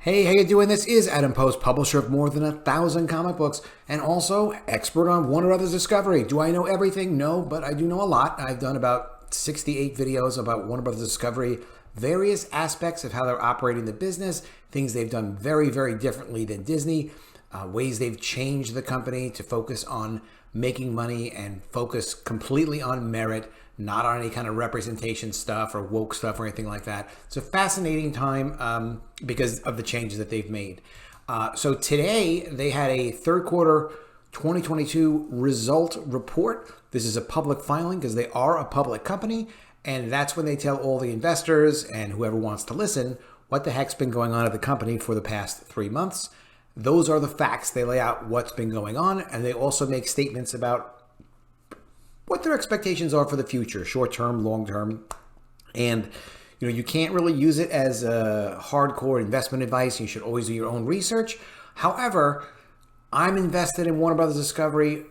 Hey, how you doing? This is Adam Post, publisher of more than 1,000 comic books and also expert on Warner Brothers Discovery. Do I know everything? No, but I do know a lot. I've done about 68 videos about Warner Brothers Discovery, various aspects of how they're operating the business, things they've done very, very differently than Disney, ways they've changed the company to focus on making money and focus completely on merit, not on any kind of representation stuff or woke stuff or anything like that. It's a fascinating time because of the changes that they've made. So today they had a third quarter 2022 result report. This is a public filing because they are a public company. And that's when they tell all the investors and whoever wants to listen what the heck's been going on at the company for the past 3 months. Those are the facts. They lay out what's been going on. And they also make statements about what their expectations are for the future, short term, long term. And you can't really use it as a hardcore investment advice. You should always do your own research. However, I'm invested in Warner Brothers Discovery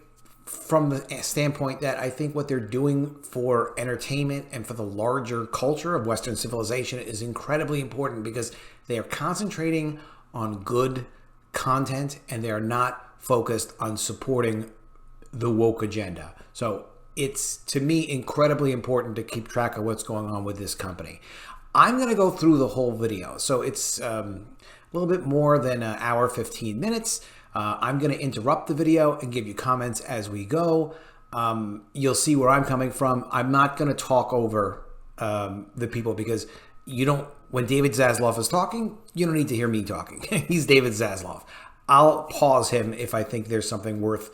from the standpoint that I think what they're doing for entertainment and for the larger culture of Western civilization is incredibly important because they are concentrating on good content and they are not focused on supporting the woke agenda. So it's, to me, incredibly important to keep track of what's going on with this company. I'm going to go through the whole video. So it's a little bit more than an hour, 15 minutes. I'm going to interrupt the video and give you comments as we go. You'll see where I'm coming from. I'm not going to talk over the people because when David Zaslav is talking, you don't need to hear me talking. He's David Zaslav. I'll pause him if I think there's something worth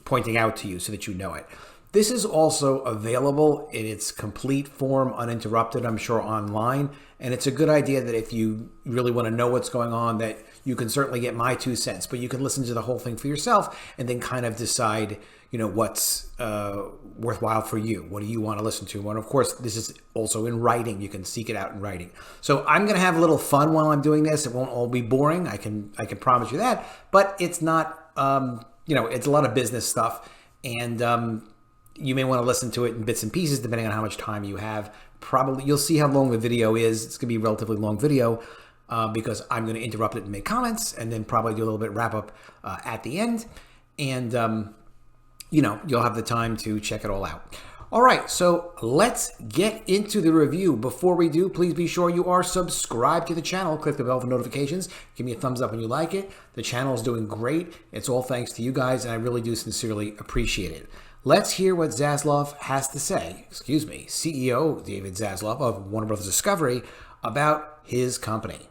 pointing out to you so that you know it. This is also available in its complete form, uninterrupted, I'm sure, online. And it's a good idea that if you really want to know what's going on, that you can certainly get my 2 cents, but you can listen to the whole thing for yourself and then kind of decide, what's worthwhile for you. What do you want to listen to? And of course, this is also in writing. You can seek it out in writing. So I'm going to have a little fun while I'm doing this. It won't all be boring. I can promise you that, but it's not, it's a lot of business stuff, and you may want to listen to it in bits and pieces depending on how much time you have. Probably you'll see how long the video is. It's going to be a relatively long video because I'm going to interrupt it and make comments, and then probably do a little bit wrap up at the end, and you'll have the time to check it all out. All right, so let's get into the review. Before we do, please be sure you are subscribed to the channel. Click the bell for notifications. Give me a thumbs up when you like it. The channel is doing great. It's all thanks to you guys, and I really do sincerely appreciate it. Let's hear what Zaslav has to say, CEO David Zaslav of Warner Brothers Discovery, about his company.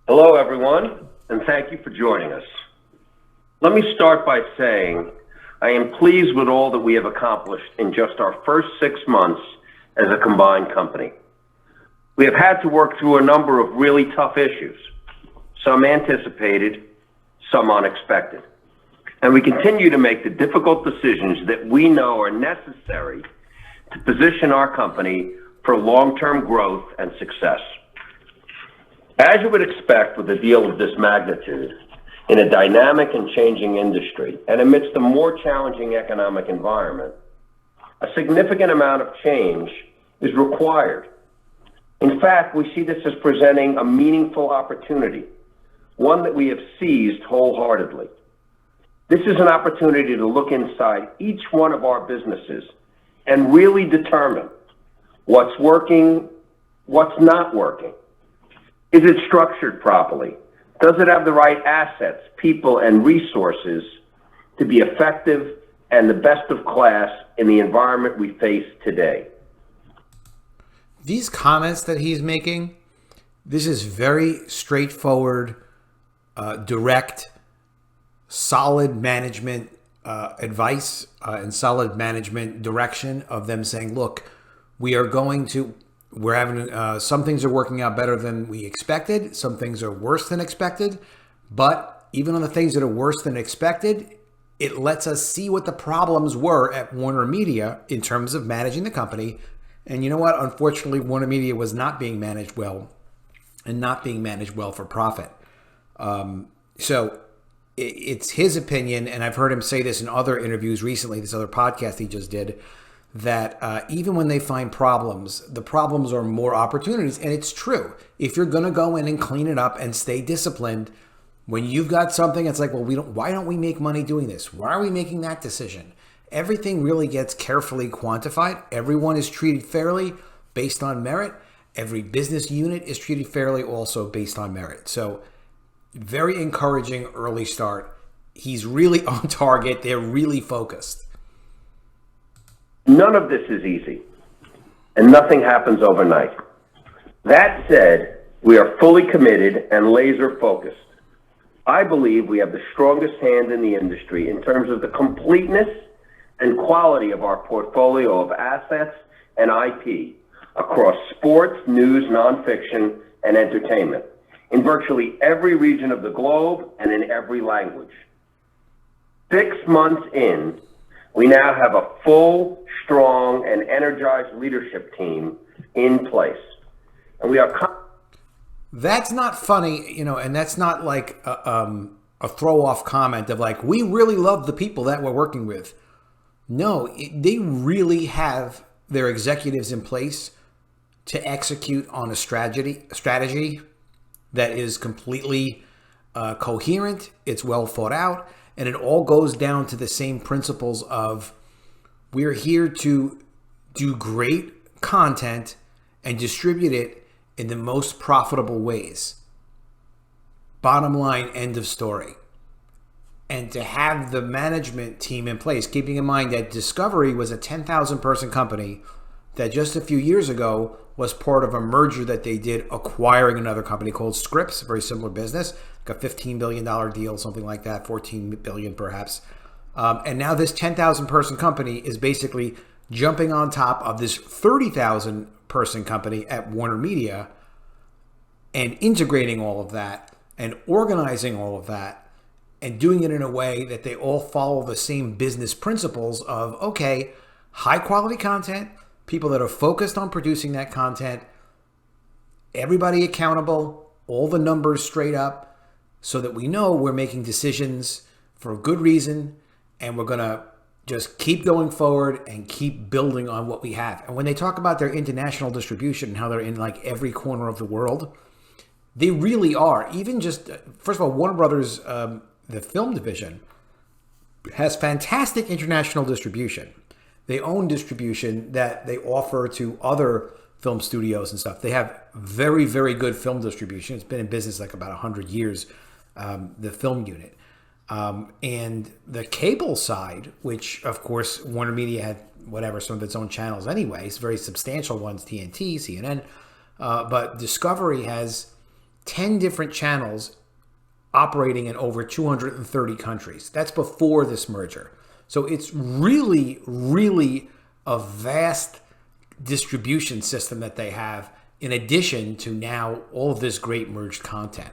Hello, everyone, and thank you for joining us. Let me start by saying I am pleased with all that we have accomplished in just our first 6 months as a combined company. We have had to work through a number of really tough issues, some anticipated, some unexpected. And we continue to make the difficult decisions that we know are necessary to position our company for long-term growth and success. As you would expect with a deal of this magnitude, in a dynamic and changing industry, and amidst a more challenging economic environment, a significant amount of change is required. In fact, we see this as presenting a meaningful opportunity, one that we have seized wholeheartedly. This is an opportunity to look inside each one of our businesses and really determine what's working, what's not working. Is it structured properly? Does it have the right assets, people, and resources to be effective and the best of class in the environment we face today? These comments that he's making, this is very straightforward, direct, solid management advice and solid management direction of them saying, look, we're having some things are working out better than we expected. Some things are worse than expected. But even on the things that are worse than expected, it lets us see what the problems were at Warner Media in terms of managing the company. And you know what? Unfortunately, Warner Media was not being managed well and not being managed well for profit. So it's his opinion, and I've heard him say this in other interviews recently, this other podcast he just did, that even when they find problems, the problems are more opportunities. And it's true. If you're going to go in and clean it up and stay disciplined, when you've got something, it's like, well, why don't we make money doing this? Why are we making that decision? Everything really gets carefully quantified. Everyone is treated fairly based on merit. Every business unit is treated fairly also based on merit. So very encouraging early start. He's really on target. They're really focused. None of this is easy, and nothing happens overnight. That said, we are fully committed and laser focused. I believe we have the strongest hand in the industry in terms of the completeness and quality of our portfolio of assets and IP across sports, news, nonfiction, and entertainment in virtually every region of the globe and in every language. 6 months in, we now have a full, strong, and energized leadership team in place. And we are... That's not funny, and that's not like a throw-off comment of like, we really love the people that we're working with. No, they really have their executives in place to execute on a strategy that is completely coherent, it's well thought out, and it all goes down to the same principles of we're here to do great content and distribute it in the most profitable ways. Bottom line, end of story. And to have the management team in place, keeping in mind that Discovery was a 10,000 person company that just a few years ago was part of a merger that they did acquiring another company called Scripps, a very similar business, like a $15 billion deal, something like that, 14 billion perhaps. And now this 10,000 person company is basically jumping on top of this 30,000 person company at Warner Media and integrating all of that and organizing all of that and doing it in a way that they all follow the same business principles of, okay, high quality content, people that are focused on producing that content, everybody accountable, all the numbers straight up, so that we know we're making decisions for a good reason and we're going to just keep going forward and keep building on what we have. And when they talk about their international distribution and how they're in like every corner of the world, they really are. Even just, first of all, Warner Brothers, the film division, has fantastic international distribution. They own distribution that they offer to other film studios and stuff. They have very, very good film distribution. It's been in business like about 100 years, the film unit. And the cable side, which of course Warner Media had some of its own channels anyways, very substantial ones, TNT, CNN, but Discovery has 10 different channels operating in over 230 countries. That's before this merger. So it's really, really a vast distribution system that they have, in addition to now all of this great merged content.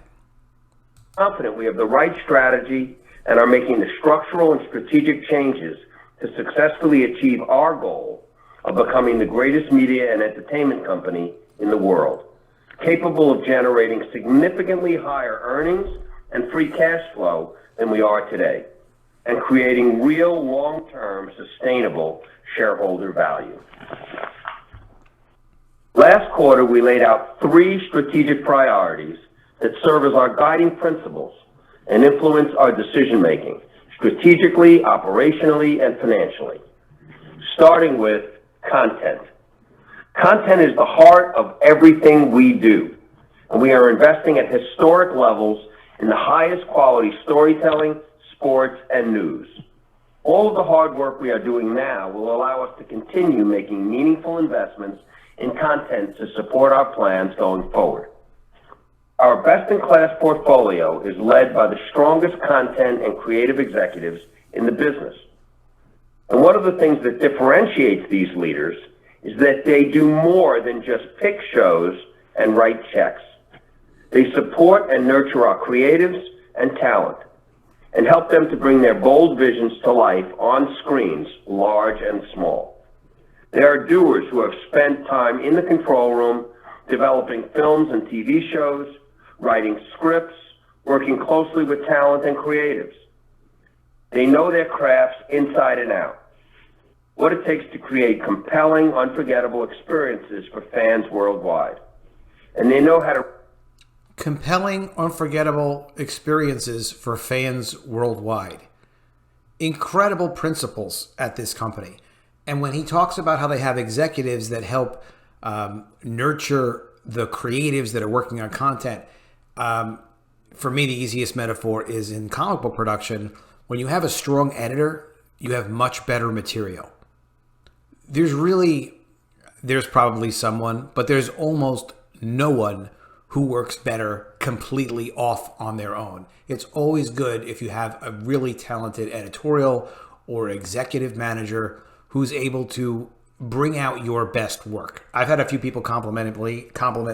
Confident we have the right strategy and are making the structural and strategic changes to successfully achieve our goal of becoming the greatest media and entertainment company in the world, capable of generating significantly higher earnings and free cash flow than we are today, and creating real long-term sustainable shareholder value. Last quarter, we laid out 3 strategic priorities that serve as our guiding principles and influence our decision-making strategically, operationally, and financially. Starting with content. Content is the heart of everything we do, and we are investing at historic levels in the highest quality storytelling, sports, and news. All of the hard work we are doing now will allow us to continue making meaningful investments in content to support our plans going forward. Our best-in-class portfolio is led by the strongest content and creative executives in the business. And one of the things that differentiates these leaders is that they do more than just pick shows and write checks. They support and nurture our creatives and talent and help them to bring their bold visions to life on screens, large and small. They are doers who have spent time in the control room developing films and TV shows, writing scripts, working closely with talent and creatives. They know their crafts inside and out. what it takes to create compelling, unforgettable experiences for fans worldwide. And they know how to... Compelling, unforgettable experiences for fans worldwide. Incredible principles at this company. And when he talks about how they have executives that help nurture the creatives that are working on content, for me, the easiest metaphor is in comic book production. When you have a strong editor, you have much better material. There's probably someone, but there's almost no one who works better completely off on their own. It's always good if you have a really talented editorial or executive manager who's able to bring out your best work. I've had a few people compliment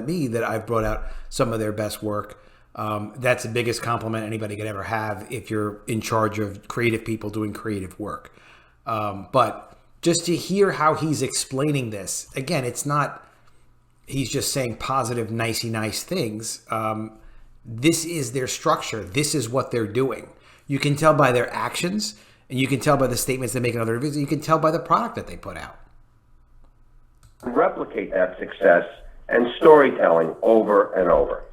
me that I've brought out some of their best work. That's the biggest compliment anybody could ever have if you're in charge of creative people doing creative work. But just to hear how he's explaining this, again, it's not he's just saying positive, nice things. This is their structure. This is what they're doing. You can tell by their actions, and you can tell by the statements they make in other videos. You can tell by the product that they put out. Replicate that success and storytelling over and over.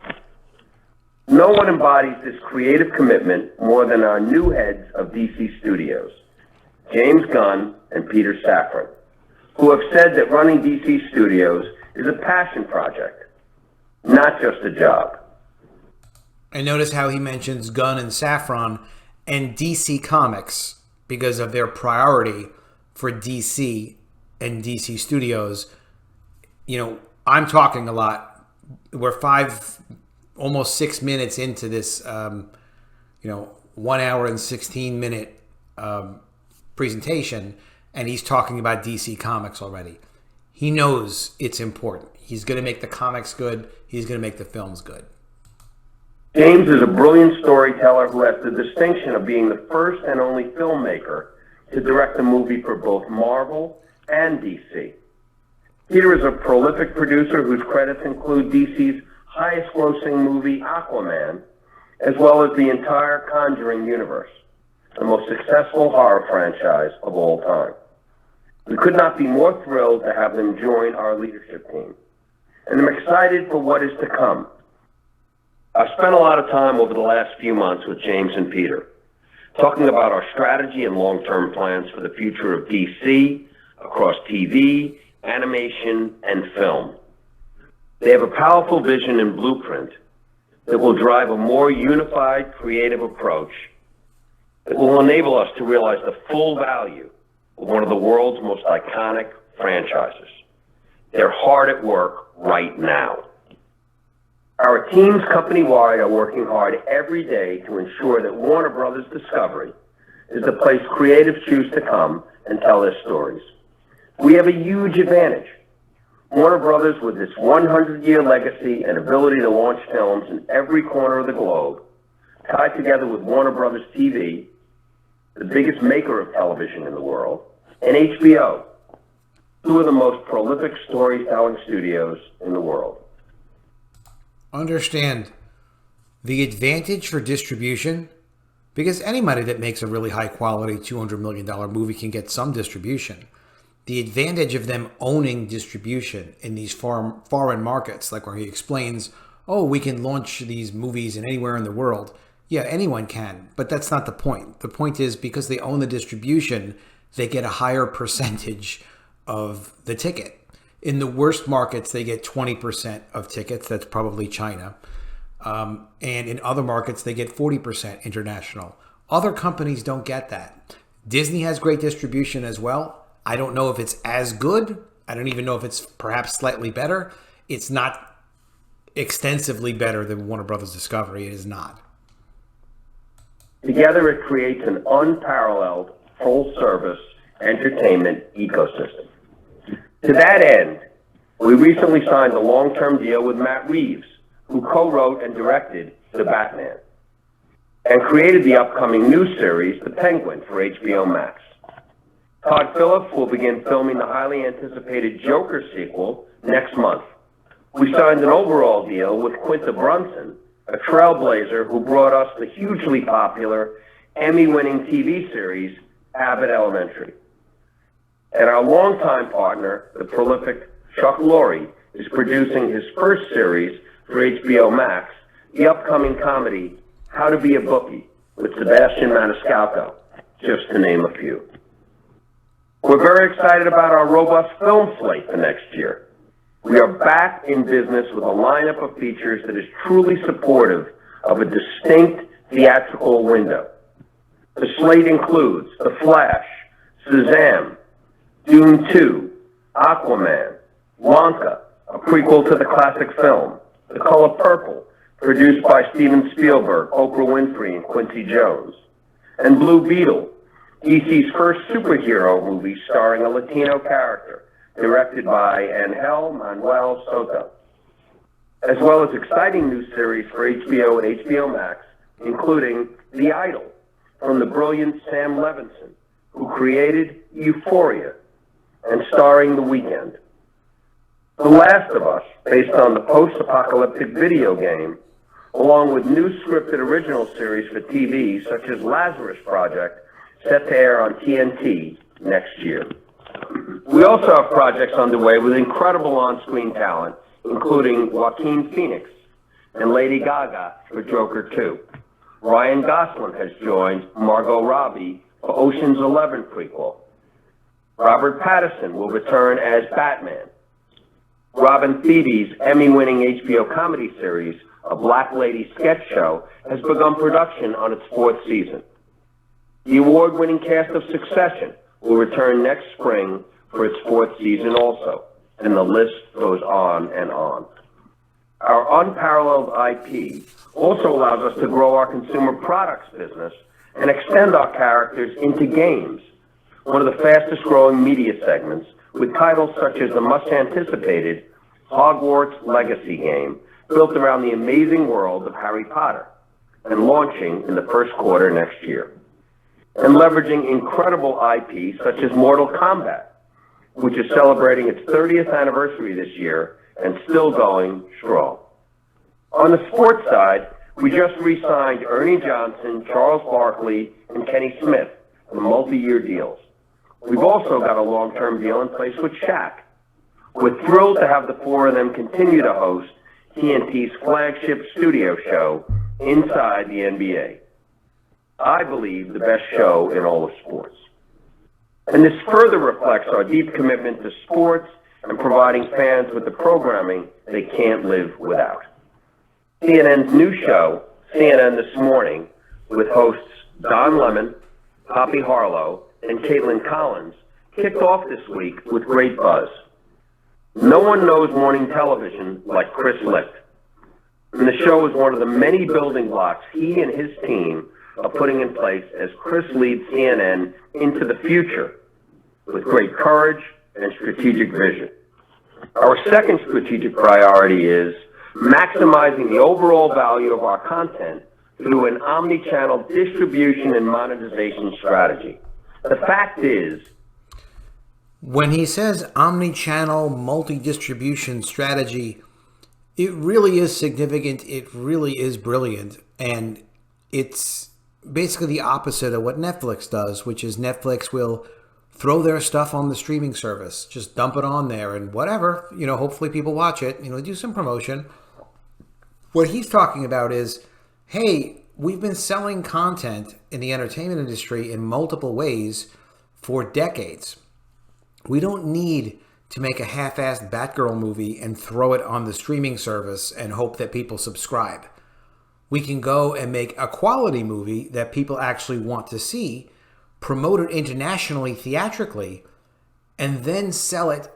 No one embodies this creative commitment more than our new heads of DC Studios, James Gunn and Peter Safran, who have said that running DC Studios is a passion project, not just a job. I notice how he mentions Gunn and Safran and DC Comics because of their priority for DC and DC Studios. You know, I'm talking a lot. We're almost 6 minutes into this, 1 hour and 16 minute presentation, and he's talking about DC Comics already. He knows it's important. He's going to make the comics good. He's going to make the films good. James is a brilliant storyteller who has the distinction of being the first and only filmmaker to direct a movie for both Marvel and DC. Peter is a prolific producer whose credits include DC's highest-grossing movie, Aquaman, as well as the entire Conjuring universe, the most successful horror franchise of all time. We could not be more thrilled to have them join our leadership team, and I'm excited for what is to come. I've spent a lot of time over the last few months with James and Peter, talking about our strategy and long-term plans for the future of DC across TV, animation, and film. They have a powerful vision and blueprint that will drive a more unified, creative approach that will enable us to realize the full value of one of the world's most iconic franchises. They're hard at work right now. Our teams company-wide are working hard every day to ensure that Warner Brothers Discovery is the place creatives choose to come and tell their stories. We have a huge advantage. Warner Brothers, with its 100-year legacy and ability to launch films in every corner of the globe, tied together with Warner Brothers TV, the biggest maker of television in the world, and HBO, two of the most prolific storytelling studios in the world. Understand the advantage for distribution, because anybody that makes a really high quality $200 million movie can get some distribution. The advantage of them owning distribution in these foreign markets, like where he explains, oh, we can launch these movies in anywhere in the world. Yeah, anyone can, but that's not the point. The point is because they own the distribution, they get a higher percentage of the ticket. In the worst markets, they get 20% of tickets. That's probably China. And in other markets, they get 40% international. Other companies don't get that. Disney has great distribution as well. I don't know if it's as good. I don't even know if it's perhaps slightly better. It's not extensively better than Warner Brothers Discovery. It is not. Together, it creates an unparalleled full-service entertainment ecosystem. To that end, we recently signed a long-term deal with Matt Reeves, who co-wrote and directed The Batman, and created the upcoming new series, The Penguin, for HBO Max. Todd Phillips will begin filming the highly anticipated Joker sequel next month. We signed an overall deal with Quinta Brunson, a trailblazer who brought us the hugely popular Emmy-winning TV series, Abbott Elementary. And our longtime partner, the prolific Chuck Lorre, is producing his first series for HBO Max, the upcoming comedy, How to Be a Bookie, with Sebastian Maniscalco, just to name a few. We're very excited about our robust film slate for next year. We are back in business with a lineup of features that is truly supportive of a distinct theatrical window. The slate includes The Flash, Shazam, Dune 2, Aquaman, Wonka, a prequel to the classic film, The Color Purple, produced by Steven Spielberg, Oprah Winfrey, and Quincy Jones, and Blue Beetle, DC's first superhero movie starring a Latino character, directed by Angel Manuel Soto, as well as exciting new series for HBO and HBO Max, including The Idol, from the brilliant Sam Levinson, who created Euphoria, and starring The Weeknd. The Last of Us, based on the post-apocalyptic video game, along with new scripted original series for TV, such as Lazarus Project, set to air on TNT next year. We also have projects underway with incredible on-screen talent, including Joaquin Phoenix and Lady Gaga for Joker 2. Ryan Gosling has joined Margot Robbie for Ocean's 11 prequel. Robert Pattinson will return as Batman. Robin Thede Emmy-winning HBO comedy series, A Black Lady Sketch Show, has begun production on its 4th season. The award-winning cast of Succession will return next spring for its 4th season also, and the list goes on and on. Our unparalleled IP also allows us to grow our consumer products business and extend our characters into games, one of the fastest growing media segments, with titles such as the much-anticipated Hogwarts Legacy game, built around the amazing world of Harry Potter, and launching in the first quarter next year. And leveraging incredible IP such as Mortal Kombat, which is celebrating its 30th anniversary this year and still going strong. On the sports side, we just re-signed Ernie Johnson, Charles Barkley, and Kenny Smith on multi-year deals. We've also got a long-term deal in place with Shaq. We're thrilled to have the 4 of them continue to host TNT's flagship studio show, Inside the NBA. I believe the best show in all of sports. And this further reflects our deep commitment to sports and providing fans with the programming they can't live without. CNN's new show, CNN This Morning, with hosts Don Lemon, Poppy Harlow, and Caitlin Collins, kicked off this week with great buzz. No one knows morning television like Chris Licht. And the show is one of the many building blocks he and his team are putting in place as Chris leads CNN into the future with great courage and strategic vision. Our second strategic priority is maximizing the overall value of our content through an omni-channel distribution and monetization strategy. The fact is, when he says omni-channel multi-distribution strategy, it really is significant. It really is brilliant. And it's basically the opposite of what Netflix does, which is Netflix will throw their stuff on the streaming service, just dump it on there and whatever, hopefully people watch it, do some promotion. What he's talking about is, hey, we've been selling content in the entertainment industry in multiple ways for decades. We don't need to make a half-assed Batgirl movie and throw it on the streaming service and hope that people subscribe. We can go and make a quality movie that people actually want to see, promote it internationally, theatrically, and then sell it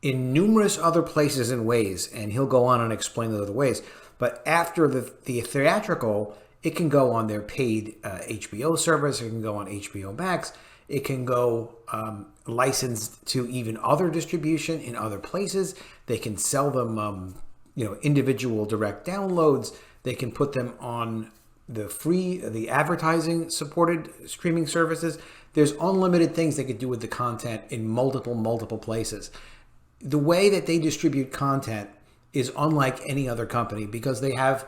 in numerous other places and ways. And he'll go on and explain those other ways. But after the theatrical, it can go on their paid HBO service. It can go on HBO Max. It can go licensed to even other distribution in other places. They can sell them, individual direct downloads. They can put them on the advertising supported streaming services. There's unlimited things they could do with the content in multiple places. The way that they distribute content is unlike any other company because they have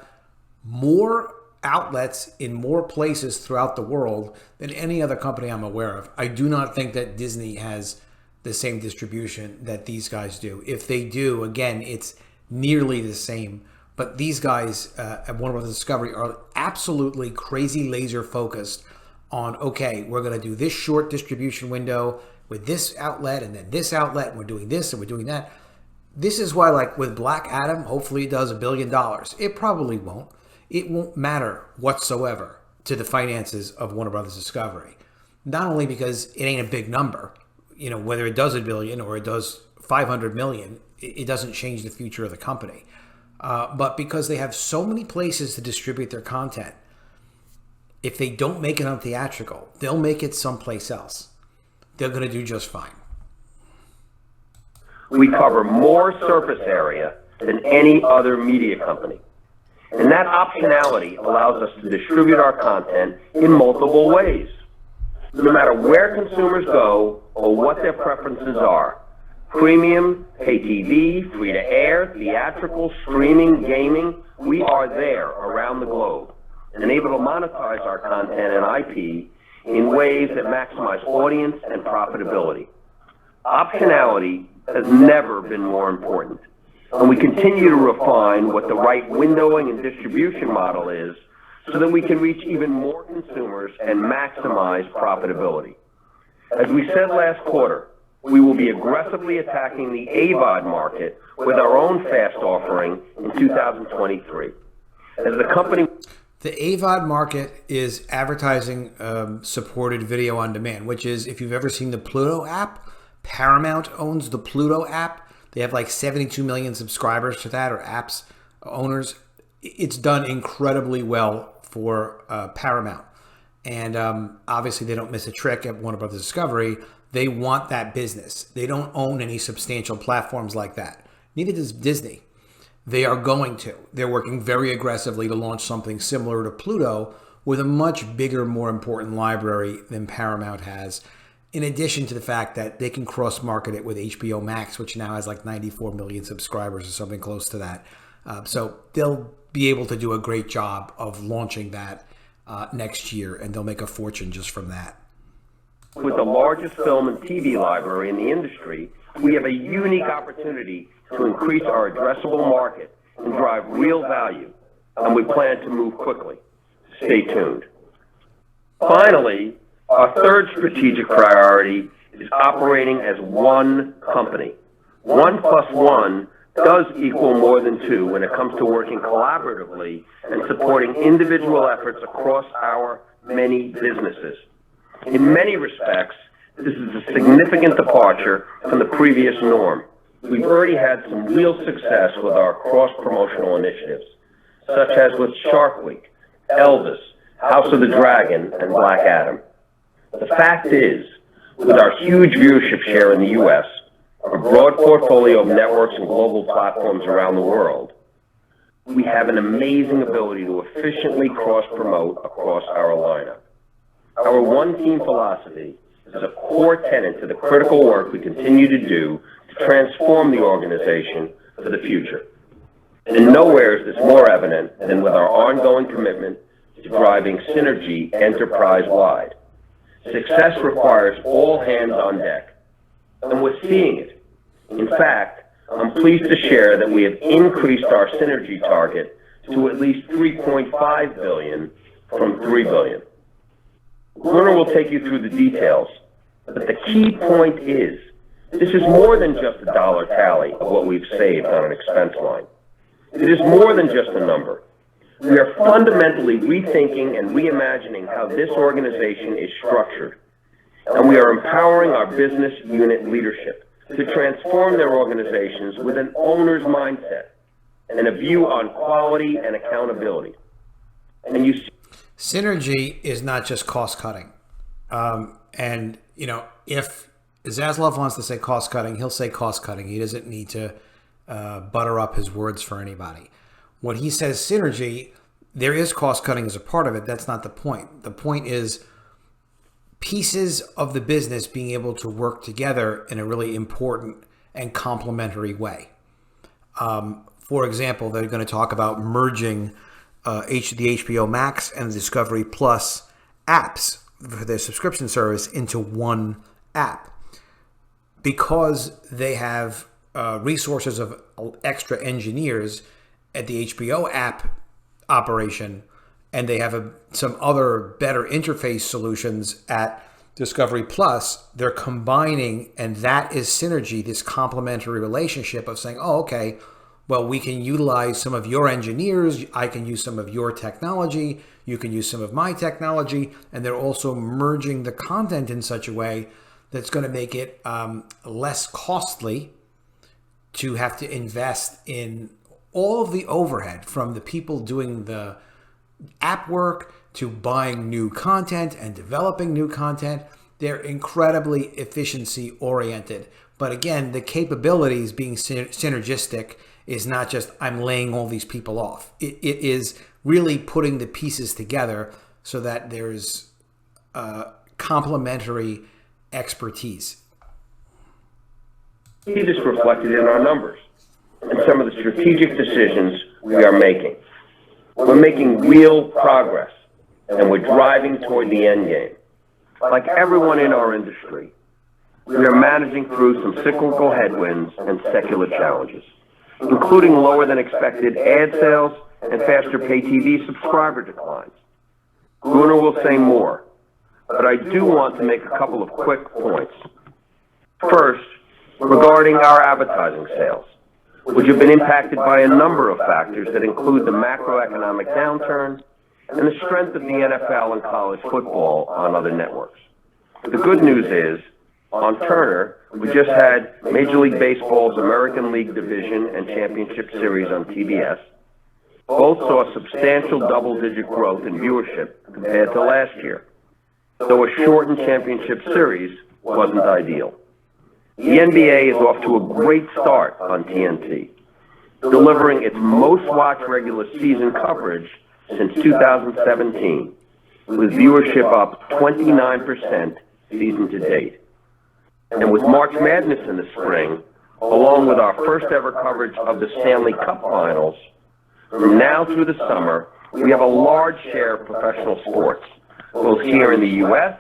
more outlets in more places throughout the world than any other company I'm aware of. I do not think that Disney has the same distribution that these guys do. If they do, again, it's nearly the same. But these guys at Warner Brothers Discovery are absolutely crazy laser focused on, okay, we're going to do this short distribution window with this outlet and then this outlet, and we're doing this and we're doing that. This is why, like with Black Adam, hopefully it does $1 billion. It probably won't. It won't matter whatsoever to the finances of Warner Brothers Discovery. Not only because it ain't a big number, you know, whether it does $1 billion or it does 500 million, it doesn't change the future of the company. But because they have so many places to distribute their content, if they don't make it on theatrical, they'll make it someplace else. They're going to do just fine. We cover more surface area than any other media company. And that optionality allows us to distribute our content in multiple ways. No matter where consumers go or what their preferences are, premium, pay TV, free-to-air, theatrical, streaming, gaming, we are there around the globe and able to monetize our content and IP in ways that maximize audience and profitability. Optionality has never been more important, and we continue to refine what the right windowing and distribution model is so that we can reach even more consumers and maximize profitability. As we said last quarter, we will be aggressively attacking the AVOD market with our own FAST offering in 2023. As the company... The AVOD market is advertising supported video on demand, which is, if you've ever seen the Pluto app, Paramount owns the Pluto app. They have like 72 million subscribers to that, or apps owners. It's done incredibly well for Paramount. And obviously they don't miss a trick at Warner Brothers Discovery. They want that business. They don't own any substantial platforms like that. Neither does Disney. They are going to. They're working very aggressively to launch something similar to Pluto with a much bigger, more important library than Paramount has. In addition to the fact that they can cross-market it with HBO Max, which now has like 94 million subscribers or something close to that. So they'll be able to do a great job of launching that next year, and they'll make a fortune just from that. With the largest film and TV library in the industry, we have a unique opportunity to increase our addressable market and drive real value, and we plan to move quickly. Stay tuned. Finally, our third strategic priority is operating as one company. 1 + 1 does equal more than 2 when it comes to working collaboratively and supporting individual efforts across our many businesses. In many respects, this is a significant departure from the previous norm. We've already had some real success with our cross-promotional initiatives, such as with Shark Week, Elvis, House of the Dragon, and Black Adam. The fact is, with our huge viewership share in the U.S., our broad portfolio of networks and global platforms around the world, we have an amazing ability to efficiently cross-promote across our lineup. Our one-team philosophy is a core tenet to the critical work we continue to do to transform the organization for the future. And nowhere is this more evident than with our ongoing commitment to driving synergy enterprise-wide. Success requires all hands on deck, and we're seeing it. In fact, I'm pleased to share that we have increased our synergy target to at least $3.5 billion from $3 billion. Werner will take you through the details, but the key point is, this is more than just a dollar tally of what we've saved on an expense line. It is more than just a number. We are fundamentally rethinking and reimagining how this organization is structured, and we are empowering our business unit leadership to transform their organizations with an owner's mindset and a view on quality and accountability. And you see, synergy is not just cost cutting. And, you know, if Zaslav wants to say cost cutting, he'll say cost cutting. He doesn't need to butter up his words for anybody. When he says synergy, there is cost cutting as a part of it. That's not the point. The point is pieces of the business being able to work together in a really important and complementary way. For example, they're going to talk about merging the HBO Max and the Discovery Plus apps for their subscription service into one app. because they have resources of extra engineers at the HBO app operation, and they have some other better interface solutions at Discovery Plus, they're combining, and that is synergy, this complementary relationship of saying, oh, okay, well, we can utilize some of your engineers, I can use some of your technology, you can use some of my technology, and they're also merging the content in such a way that's going to make it less costly to have to invest in all of the overhead, from the people doing the app work to buying new content and developing new content. They're incredibly efficiency oriented. But again, the capabilities being synergistic is not just I'm laying all these people off. It is really putting the pieces together so that there's complementary expertise. See this reflected in our numbers and some of the strategic decisions we are making. We're making real progress, and we're driving toward the end game. Like everyone in our industry, we are managing through some cyclical headwinds and secular challenges, including lower than expected ad sales and faster pay TV subscriber declines. Gunnar will say more, but I do want to make a couple of quick points. First, regarding our advertising sales, which have been impacted by a number of factors that include the macroeconomic downturn and the strength of the NFL and college football on other networks. The good news is, on Turner, we just had Major League Baseball's American League Division and Championship Series on TBS. Both saw substantial double-digit growth in viewership compared to last year, though a shortened championship series wasn't ideal. The NBA is off to a great start on TNT, delivering its most-watched regular season coverage since 2017, with viewership up 29% season to date. And with March Madness in the spring, along with our first-ever coverage of the Stanley Cup Finals, from now through the summer, we have a large share of professional sports, both here in the U.S.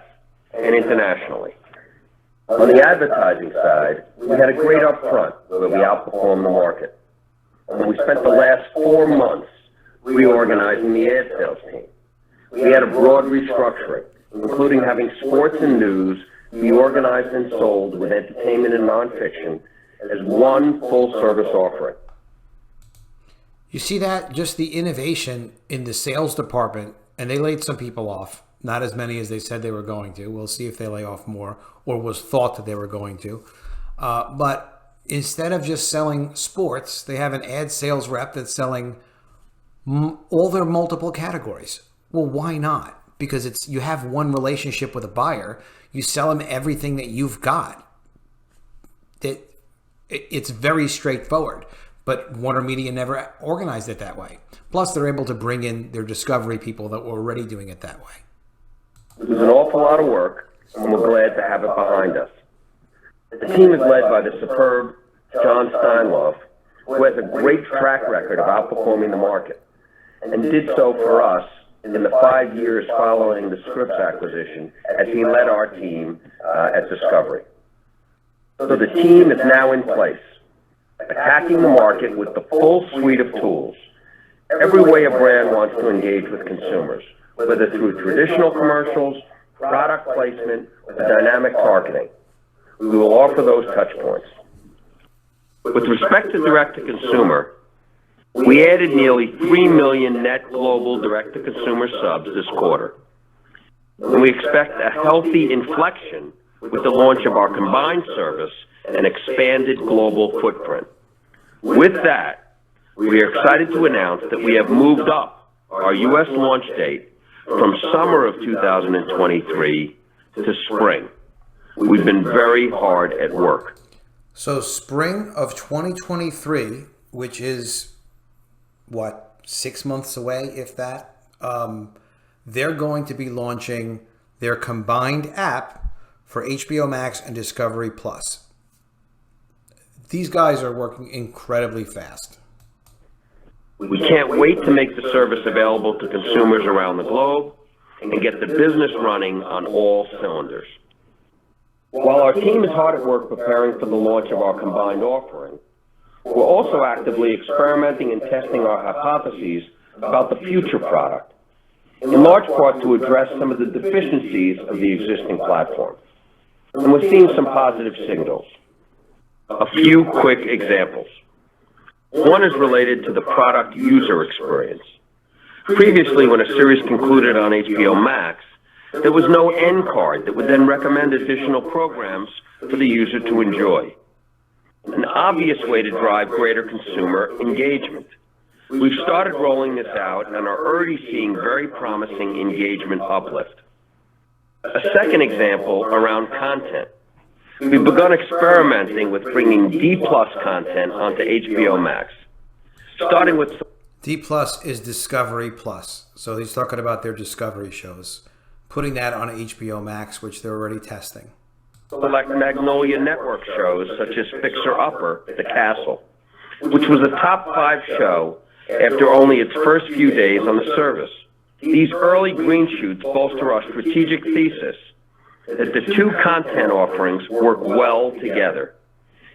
and internationally. On the advertising side, we had a great upfront where we outperformed the market. And we spent the last 4 months reorganizing the ad sales team. We had a broad restructuring, including having sports and news be organized and sold with entertainment and nonfiction as one full-service offering. You see that? Just the innovation in the sales department, and they laid some people off. Not as many as they said they were going to. We'll see if they lay off more, or was thought that they were going to. But instead of just selling sports, they have an ad sales rep that's selling all their multiple categories. Well, why not? Because you have one relationship with a buyer. You sell them everything that you've got. It's very straightforward. But Warner Media never organized it that way. Plus, they're able to bring in their discovery people that were already doing it that way. It was an awful lot of work, and we're glad to have it behind us. The team is led by the superb John Steinloff, who has a great track record of outperforming the market, and did so for us in the 5 years following the Scripps acquisition as he led our team at Discovery. So the team is now in place, attacking the market with the full suite of tools, every way a brand wants to engage with consumers, whether through traditional commercials, product placement, or dynamic targeting. We will offer those touch points. With respect to direct-to-consumer, we added nearly 3 million net global direct-to-consumer subs this quarter. And we expect a healthy inflection with the launch of our combined service and expanded global footprint. With that, we are excited to announce that we have moved up our U.S. launch date from summer of 2023 to spring. We've been very hard at work. So spring of 2023, which is, 6 months away, if that, they're going to be launching their combined app for HBO Max and Discovery Plus. These guys are working incredibly fast. We can't wait to make the service available to consumers around the globe and get the business running on all cylinders. While our team is hard at work preparing for the launch of our combined offering, we're also actively experimenting and testing our hypotheses about the future product, in large part to address some of the deficiencies of the existing platform. And we're seeing some positive signals. A few quick examples. One is related to the product user experience. Previously, when a series concluded on HBO Max, there was no end card that would then recommend additional programs for the user to enjoy. An obvious way to drive greater consumer engagement. We've started rolling this out and are already seeing very promising engagement uplift. A second example around content. We've begun experimenting with bringing D+ content onto HBO Max, starting with D+ is Discovery Plus. So he's talking about their Discovery shows, putting that on HBO Max, which they're already testing. select Magnolia Network shows such as Fixer Upper, The Castle, which was a top 5 show after only its first few days on the service. These early green shoots bolster our strategic thesis that the two content offerings work well together,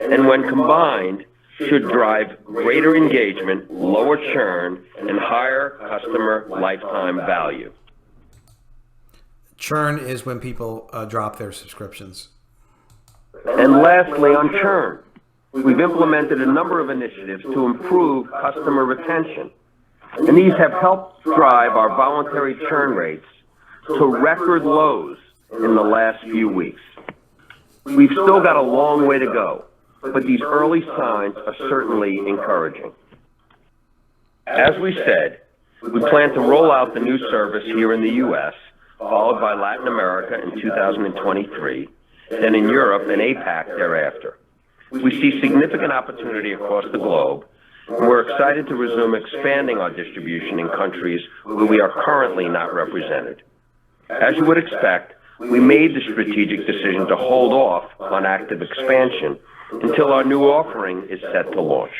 and when combined, should drive greater engagement, lower churn, and higher customer lifetime value. Churn is when people drop their subscriptions. And lastly, on churn, we've implemented a number of initiatives to improve customer retention, and these have helped drive our voluntary churn rates to record lows in the last few weeks. We've still got a long way to go, but these early signs are certainly encouraging. As we said, we plan to roll out the new service here in the U.S., followed by Latin America in 2023, then in Europe and APAC thereafter. We see significant opportunity across the globe, and we're excited to resume expanding our distribution in countries where we are currently not represented. As you would expect, we made the strategic decision to hold off on active expansion until our new offering is set to launch.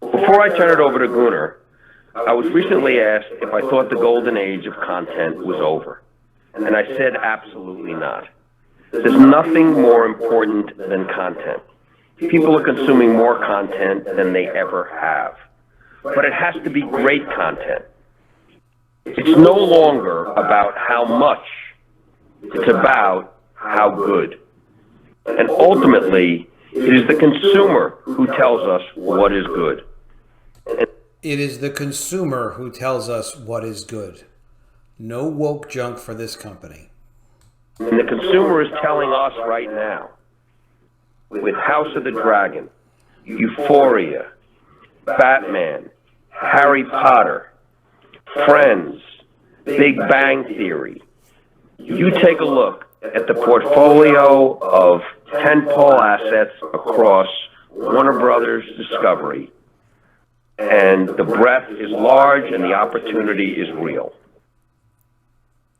Before I turn it over to Gunnar, I was recently asked if I thought the golden age of content was over, and I said absolutely not. There's nothing more important than content. People are consuming more content than they ever have, but it has to be great content. It's no longer about how much, it's about how good. And ultimately, it is the consumer who tells us what is good. It is the consumer who tells us what is good. No woke junk for this company. And the consumer is telling us right now, with House of the Dragon, Euphoria, Batman, Harry Potter, Friends, Big Bang Theory, you take a look at the portfolio of tentpole assets across Warner Brothers Discovery, and the breadth is large and the opportunity is real.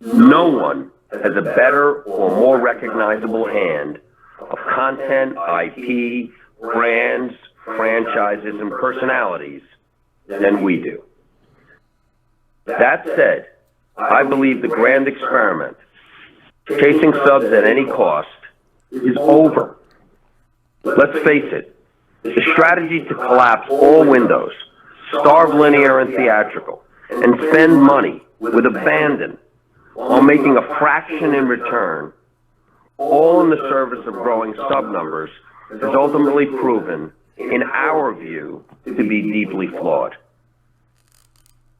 No one has a better or more recognizable hand of content, IP, brands, franchises, and personalities than we do. That said, I believe the grand experiment, chasing subs at any cost, is over. Let's face it, the strategy to collapse all windows, starve linear and theatrical, and spend money with abandon while making a fraction in return, all in the service of growing sub numbers, has ultimately proven, in our view, to be deeply flawed.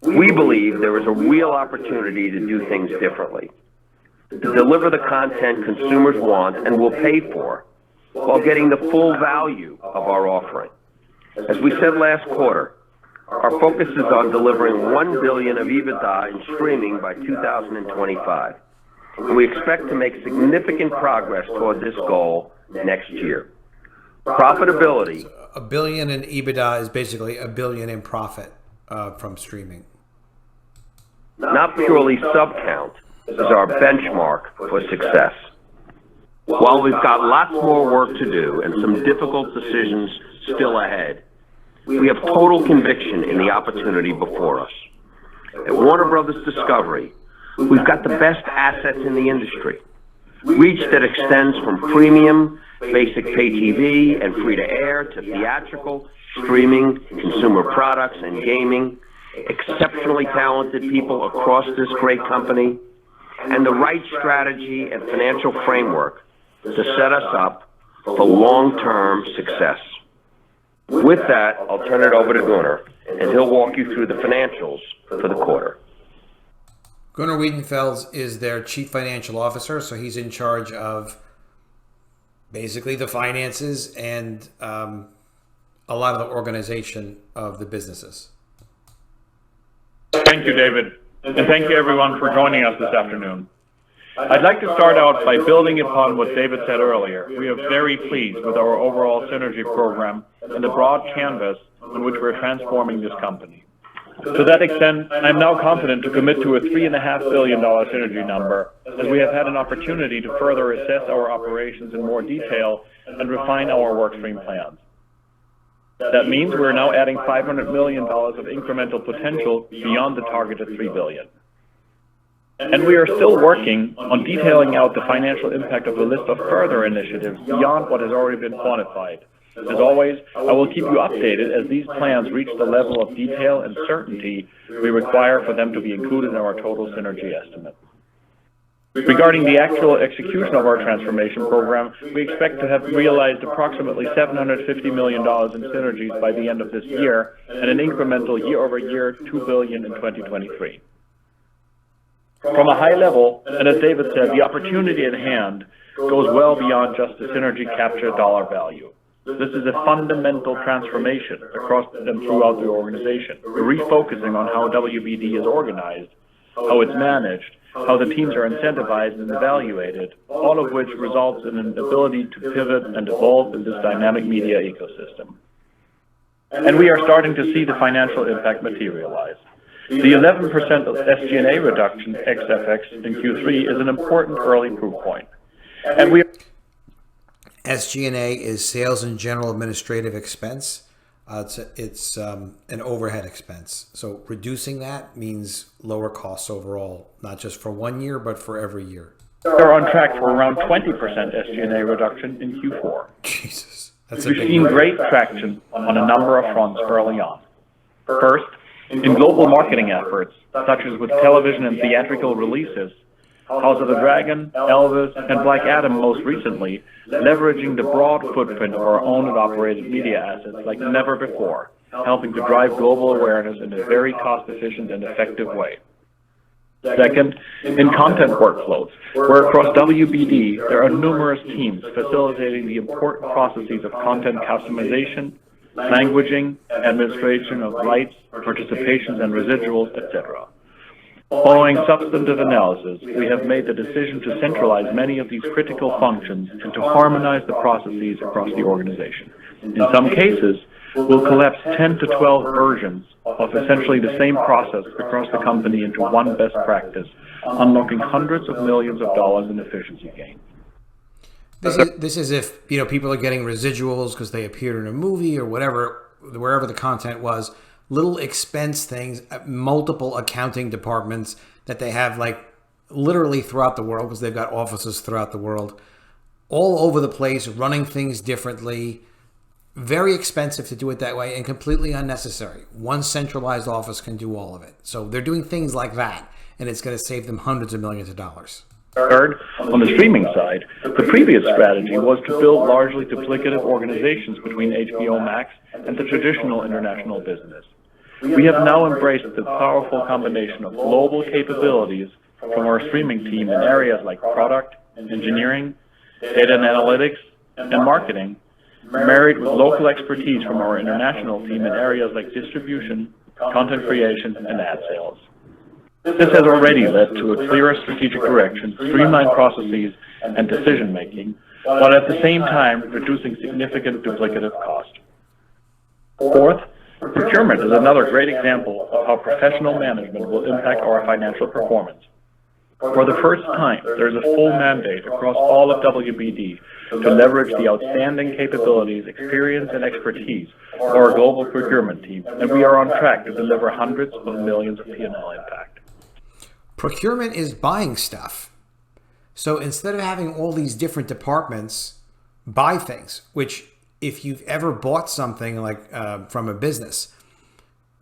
We believe there is a real opportunity to do things differently, to deliver the content consumers want and will pay for, while getting the full value of our offering. As we said last quarter, our focus is on delivering $1 billion of EBITDA in streaming by 2025. And we expect to make significant progress toward this goal next year. Profitability. $1 billion in EBITDA is basically $1 billion in profit from streaming. Not purely sub count, is our benchmark for success. While we've got lots more work to do and some difficult decisions still ahead, we have total conviction in the opportunity before us. At Warner Brothers Discovery, we've got the best assets in the industry. reach that extends from premium, basic pay TV and free-to-air to theatrical, streaming, consumer products, and gaming, exceptionally talented people across this great company, and the right strategy and financial framework to set us up for long-term success. With that, I'll turn it over to Gunnar, and he'll walk you through the financials for the quarter. Gunnar Wiedenfels is their chief financial officer, so he's in charge of basically the finances and a lot of the organization of the businesses. Thank you, David, and thank you everyone for joining us this afternoon. I'd like to start out by building upon what David said earlier. We are very pleased with our overall synergy program and the broad canvas on which we're transforming this company. To that extent, I'm now confident to commit to a $3.5 billion synergy number, as we have had an opportunity to further assess our operations in more detail and refine our workstream plans. That means we're now adding $500 million of incremental potential beyond the targeted $3 billion. And we are still working on detailing out the financial impact of a list of further initiatives beyond what has already been quantified. As always, I will keep you updated as these plans reach the level of detail and certainty we require for them to be included in our total synergy estimate. Regarding the actual execution of our transformation program, we expect to have realized approximately $750 million in synergies by the end of this year and an incremental year-over-year $2 billion in 2023. From a high level, and as David said, the opportunity at hand goes well beyond just the synergy capture dollar value. This is a fundamental transformation across and throughout the organization, refocusing on how WBD is organized, how it's managed, how the teams are incentivized and evaluated, all of which results in an ability to pivot and evolve in this dynamic media ecosystem. And we are starting to see the financial impact materialize. The 11% of SG&A reduction ex-FX in Q3 is an important early proof point. And we SG&A is sales and general administrative expense. It's an overhead expense. So reducing that means lower costs overall, not just for 1 year, but for every year. We're on track for around 20% SG&A reduction in Q4. Jesus, that's We've seen great traction on a number of fronts early on. First, in global marketing efforts, such as with television and theatrical releases, House of the Dragon, Elvis, and Black Adam most recently, leveraging the broad footprint of our owned and operated media assets like never before, helping to drive global awareness in a very cost-efficient and effective way. Second, in content workflows, where across WBD there are numerous teams facilitating the important processes of content customization, languaging, administration of rights, participations and residuals, etc. Following substantive analysis, we have made the decision to centralize many of these critical functions and to harmonize the processes across the organization. In some cases, we'll collapse 10 to 12 versions of essentially the same process across the company into one best practice, unlocking hundreds of millions of dollars in efficiency gain. This is if people are getting residuals because they appeared in a movie or whatever, wherever the content was. Little expense things, multiple accounting departments that they have like literally throughout the world because they've got offices throughout the world, all over the place, running things differently. Very expensive to do it that way and completely unnecessary. One centralized office can do all of it. So they're doing things like that, and it's going to save them hundreds of millions of dollars. Third, on the streaming side, the previous strategy was to build largely duplicative organizations between HBO Max and the traditional international business. We have now embraced the powerful combination of global capabilities from our streaming team in areas like product, engineering, data and analytics, and marketing, married with local expertise from our international team in areas like distribution, content creation, and ad sales. This has already led to a clearer strategic direction, streamlined processes, and decision-making, while at the same time reducing significant duplicative cost. Fourth, procurement is another great example of how professional management will impact our financial performance. For the first time, there is a full mandate across all of WBD to leverage the outstanding capabilities, experience, and expertise of our global procurement team, and we are on track to deliver hundreds of millions of P&L impact. Procurement is buying stuff. So instead of having all these different departments buy things, which if you've ever bought something like from a business,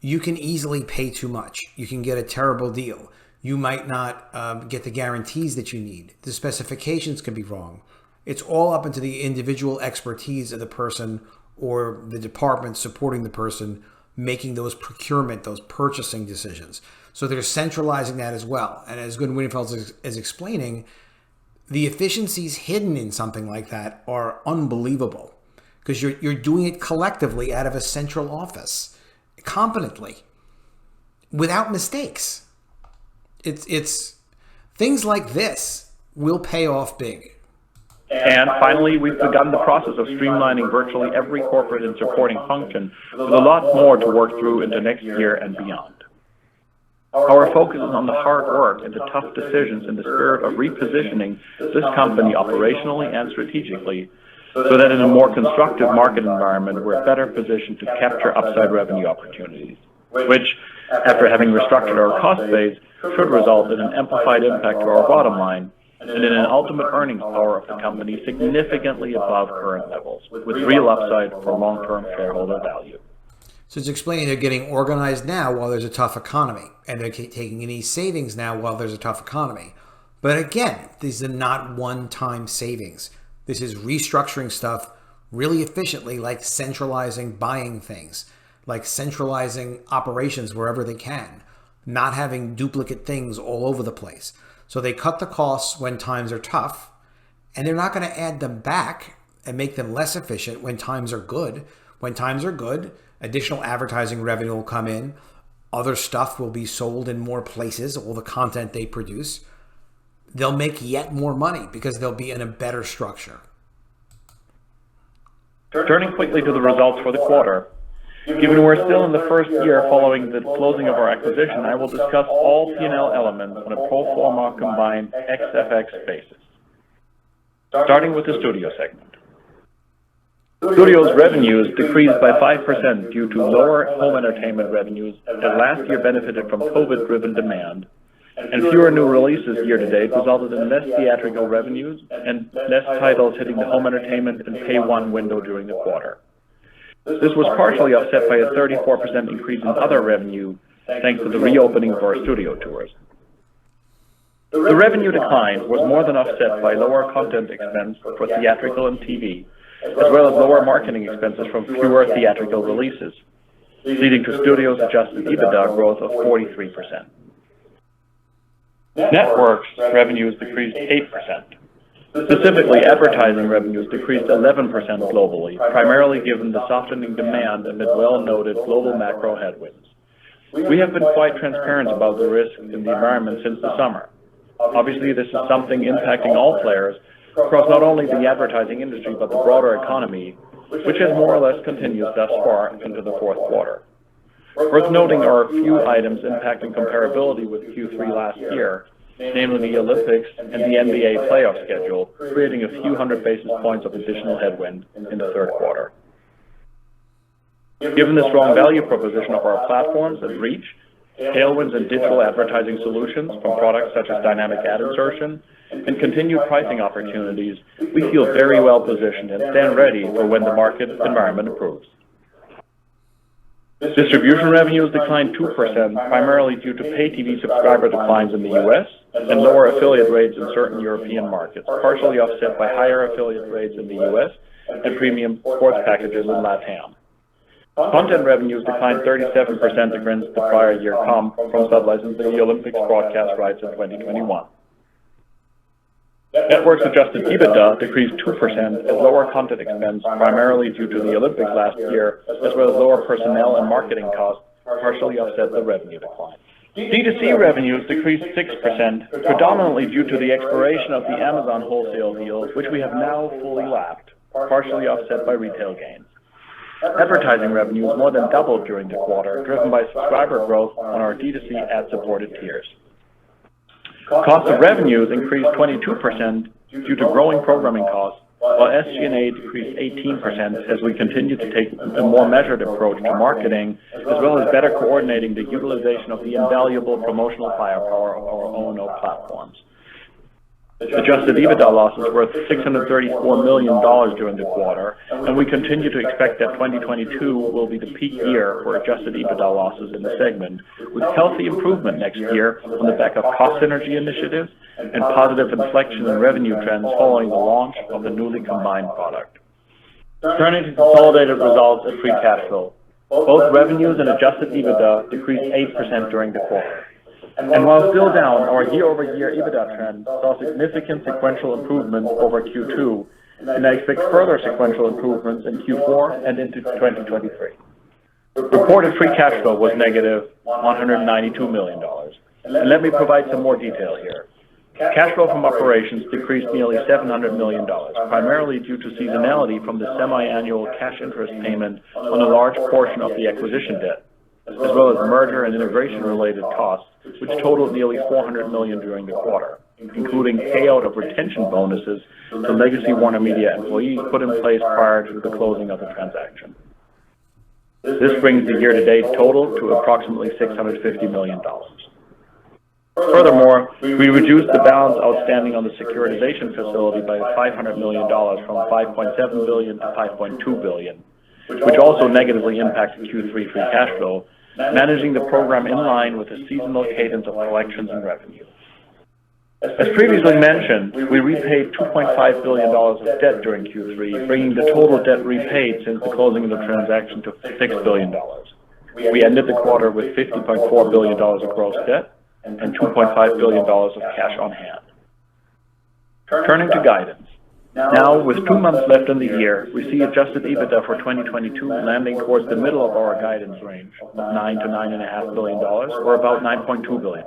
you can easily pay too much. You can get a terrible deal. You might not get the guarantees that you need. The specifications can be wrong. It's all up into the individual expertise of the person or the department supporting the person making those procurement, those purchasing decisions. So they're centralizing that as well. And as Good Winfeld is explaining, the efficiencies hidden in something like that are unbelievable because you're doing it collectively out of a central office, competently, without mistakes. It's things like this will pay off big. And finally, we've begun the process of streamlining virtually every corporate and supporting function with a lot more to work through into next year and beyond. Our focus is on the hard work and the tough decisions in the spirit of repositioning this company operationally and strategically so that in a more constructive market environment, we're better positioned to capture upside revenue opportunities, which, after having restructured our cost base, should result in an amplified impact to our bottom line and in an ultimate earnings power of the company significantly above current levels, with real upside for long-term shareholder value. So it's explaining they're getting organized now while there's a tough economy, and they're taking any savings now while there's a tough economy. But again, these are not one-time savings. This is restructuring stuff really efficiently, like centralizing buying things, like centralizing operations wherever they can, not having duplicate things all over the place. So they cut the costs when times are tough, and they're not going to add them back and make them less efficient when times are good. When times are good, additional advertising revenue will come in. Other stuff will be sold in more places, all the content they produce. They'll make yet more money because they'll be in a better structure. Turning quickly to the results for the quarter. Given we're still in the first year following the closing of our acquisition, I will discuss all P&L elements on a pro forma combined ex-FX basis. Starting with the studio segment. Studio's revenues decreased by 5% due to lower home entertainment revenues as last year benefited from COVID-driven demand, and fewer new releases year-to-date resulted in less theatrical revenues and less titles hitting the home entertainment and Pay 1 window during the quarter. This was partially offset by a 34% increase in other revenue thanks to the reopening of our studio tours. The revenue decline was more than offset by lower content expense for theatrical and TV, as well as lower marketing expenses from fewer theatrical releases, leading to Studio's adjusted EBITDA growth of 43%. Networks revenues decreased 8%. Specifically, advertising revenues decreased 11% globally, primarily given the softening demand amid well-noted global macro headwinds. We have been quite transparent about the risk in the environment since the summer. Obviously, this is something impacting all players across not only the advertising industry but the broader economy, which has more or less continued thus far into the fourth quarter. Worth noting are a few items impacting comparability with Q3 last year, namely the Olympics and the NBA playoff schedule, creating a few hundred basis points of additional headwind in the third quarter. Given the strong value proposition of our platforms and reach, tailwinds in digital advertising solutions from products such as dynamic ad insertion, and continued pricing opportunities, we feel very well positioned and stand ready for when the market environment improves. Distribution revenues declined 2%, primarily due to pay TV subscriber declines in the U.S. and lower affiliate rates in certain European markets, partially offset by higher affiliate rates in the U.S. and premium sports packages in LATAM. Content revenues declined 37% against the prior year comp from sublicensing the Olympics broadcast rights in 2021. Networks adjusted EBITDA decreased 2% as lower content expense, primarily due to the Olympics last year, as well as lower personnel and marketing costs, partially offset the revenue decline. D2C revenues decreased 6%, predominantly due to the expiration of the Amazon wholesale deal, which we have now fully lapped, partially offset by retail gains. Advertising revenues more than doubled during the quarter, driven by subscriber growth on our D2C ad-supported tiers. Cost of revenues increased 22% due to growing programming costs, while SG&A decreased 18% as we continue to take a more measured approach to marketing, as well as better coordinating the utilization of the invaluable promotional firepower of our O&O platforms. Adjusted EBITDA losses were $634 million during the quarter, and we continue to expect that 2022 will be the peak year for adjusted EBITDA losses in the segment, with healthy improvement next year on the back of cost synergy initiatives and positive inflection in revenue trends following the launch of the newly combined product. Turning to consolidated results and free cash flow. Both revenues and adjusted EBITDA decreased 8% during the quarter. And while still down, our year-over-year EBITDA trend saw significant sequential improvements over Q2, and I expect further sequential improvements in Q4 and into 2023. Reported free cash flow was negative $192 million. And let me provide some more detail here. Cash flow from operations decreased nearly $700 million, primarily due to seasonality from the semi-annual cash interest payment on a large portion of the acquisition debt, as well as merger and integration-related costs, which totaled nearly $400 million during the quarter, including payout of retention bonuses to legacy WarnerMedia employees put in place prior to the closing of the transaction. This brings the year-to-date total to approximately $650 million. Furthermore, we reduced the balance outstanding on the securitization facility by $500 million from $5.7 billion to $5.2 billion, which also negatively impacted Q3 free cash flow, managing the program in line with the seasonal cadence of collections and revenue. As previously mentioned, we repaid $2.5 billion of debt during Q3, bringing the total debt repaid since the closing of the transaction to $6 billion. We ended the quarter with $50.4 billion of gross debt and $2.5 billion of cash on hand. Turning to guidance. Now, with 2 months left in the year, we see adjusted EBITDA for 2022 landing towards the middle of our guidance range of $9 to $9.5 billion, or about $9.2 billion.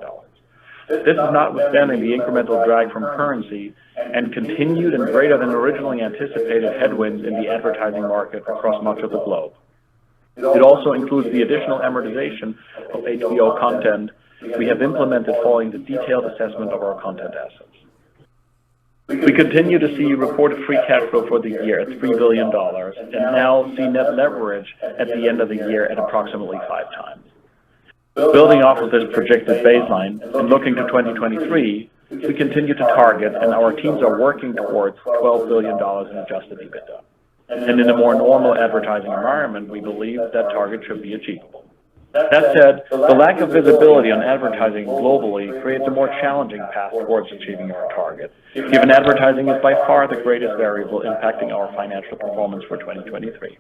This is notwithstanding the incremental drag from currency and continued and greater than originally anticipated headwinds in the advertising market across much of the globe. It also includes the additional amortization of HBO content we have implemented following the detailed assessment of our content assets. We continue to see reported free cash flow for the year at $3 billion and now see net leverage at the end of the year at approximately 5 times. Building off of this projected baseline and looking to 2023, we continue to target and our teams are working towards $12 billion in adjusted EBITDA. And in a more normal advertising environment, we believe that target should be achievable. That said, the lack of visibility on advertising globally creates a more challenging path towards achieving our target, given advertising is by far the greatest variable impacting our financial performance for 2023.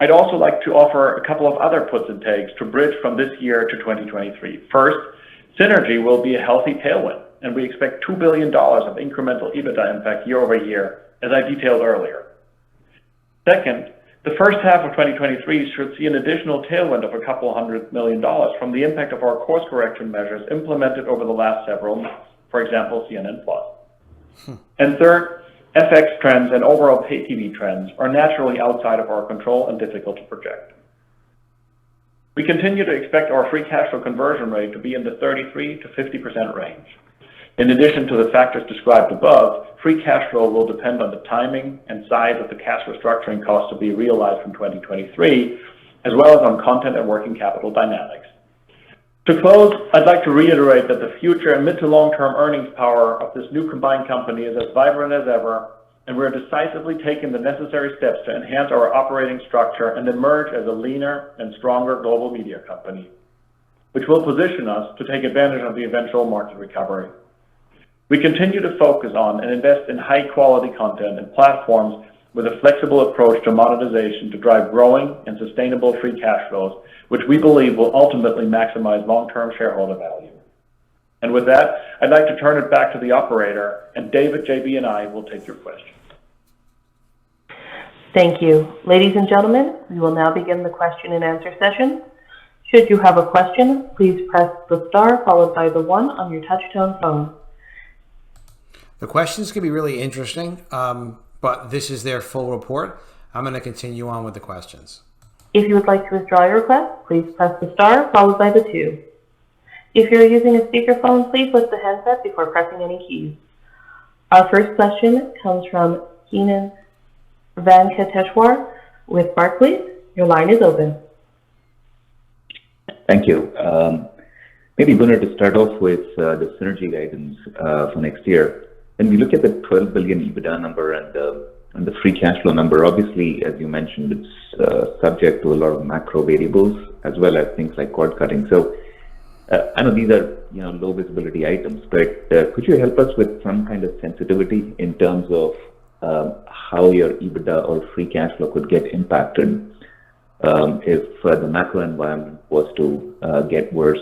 I'd also like to offer a couple of other puts and takes to bridge from this year to 2023. First, synergy will be a healthy tailwind, and we expect $2 billion of incremental EBITDA impact year over year, as I detailed earlier. Second, the first half of 2023 should see an additional tailwind of a couple $100 million from the impact of our course correction measures implemented over the last several months, for example, CNN+. And third, FX trends and overall pay TV trends are naturally outside of our control and difficult to project. We continue to expect our free cash flow conversion rate to be in the 33 to 50% range. In addition to the factors described above, free cash flow will depend on the timing and size of the cash restructuring costs to be realized from 2023, as well as on content and working capital dynamics. To close, I'd like to reiterate that the future and mid to long-term earnings power of this new combined company is as vibrant as ever, and we're decisively taking the necessary steps to enhance our operating structure and emerge as a leaner and stronger global media company, which will position us to take advantage of the eventual market recovery. We continue to focus on and invest in high-quality content and platforms with a flexible approach to monetization to drive growing and sustainable free cash flows, which we believe will ultimately maximize long-term shareholder value. And with that, I'd like to turn it back to the operator, and David, JB, and I will take your questions. Thank you. Ladies and gentlemen, we will now begin the question and answer session. Should you have a question, please press the star followed by the 1 on your touch-tone phone. The questions can be really interesting, but this is their full report. I'm going to continue on with the questions. If you would like to withdraw your request, please press the star followed by the 2. If you're using a speakerphone, please lift the handset before pressing any keys. Our first question comes from Keenan Venkateshwar with Barclays. Your line is open. Thank you. Maybe Gunnar, to start off with the synergy guidance for next year. When we look at the 12 billion EBITDA number and the free cash flow number, obviously, as you mentioned, it's subject to a lot of macro variables as well as things like cord cutting. So I know these are low visibility items, but could you help us with some kind of sensitivity in terms of how your EBITDA or free cash flow could get impacted if the macro environment was to get worse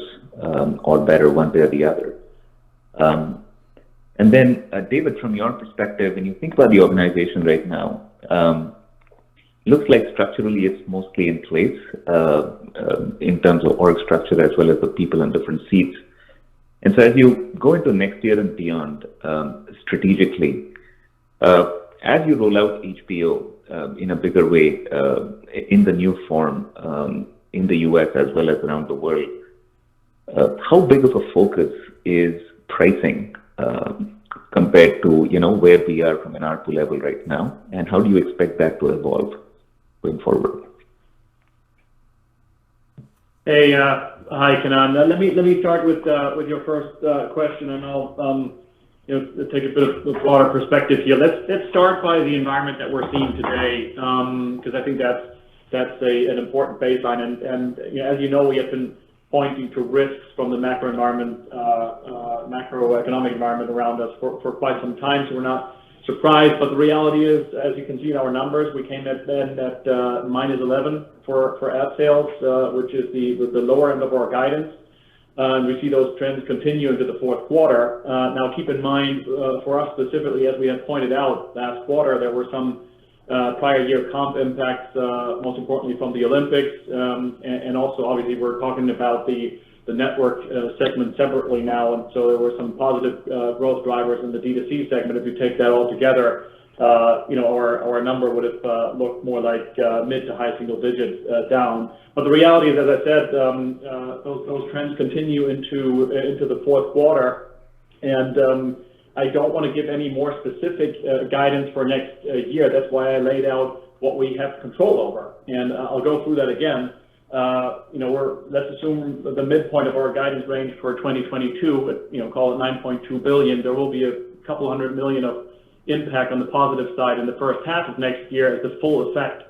or better one way or the other? And then, David, from your perspective, when you think about the organization right now, looks like structurally it's mostly in place in terms of org structure as well as the people in different seats. And so as you go into next year and beyond, strategically, as you roll out HBO in a bigger way in the new form in the US as well as around the world, how big of a focus is pricing compared to where we are from an ARPU level right now, and how do you expect that to evolve going forward? Hey, hi, Kanan. Let me start with your first question, and I'll take a bit of a broader perspective here. Let's start by the environment that we're seeing today, because I think that's an important baseline. And as you know, we have been pointing to risks from the macroeconomic environment around us for quite some time, so we're not surprised. But the reality is, as you can see in our numbers, we came at minus 11 for ad sales, which is the lower end of our guidance. And we see those trends continue into the fourth quarter. Now, keep in mind, for us specifically, as we had pointed out last quarter, there were some prior year comp impacts, most importantly from the Olympics, and also obviously we're talking about the network segment separately now, and so there were some positive growth drivers in the D2C segment. If you take that all together, our number would have looked more like mid to high single digits down. But the reality is, as I said, those trends continue into the fourth quarter, and I don't want to give any more specific guidance for next year. That's why I laid out what we have control over, and I'll go through that again. Let's assume the midpoint of our guidance range for 2022, call it 9.2 billion. There will be a couple $100 million of impact on the positive side in the first half of next year as the full effect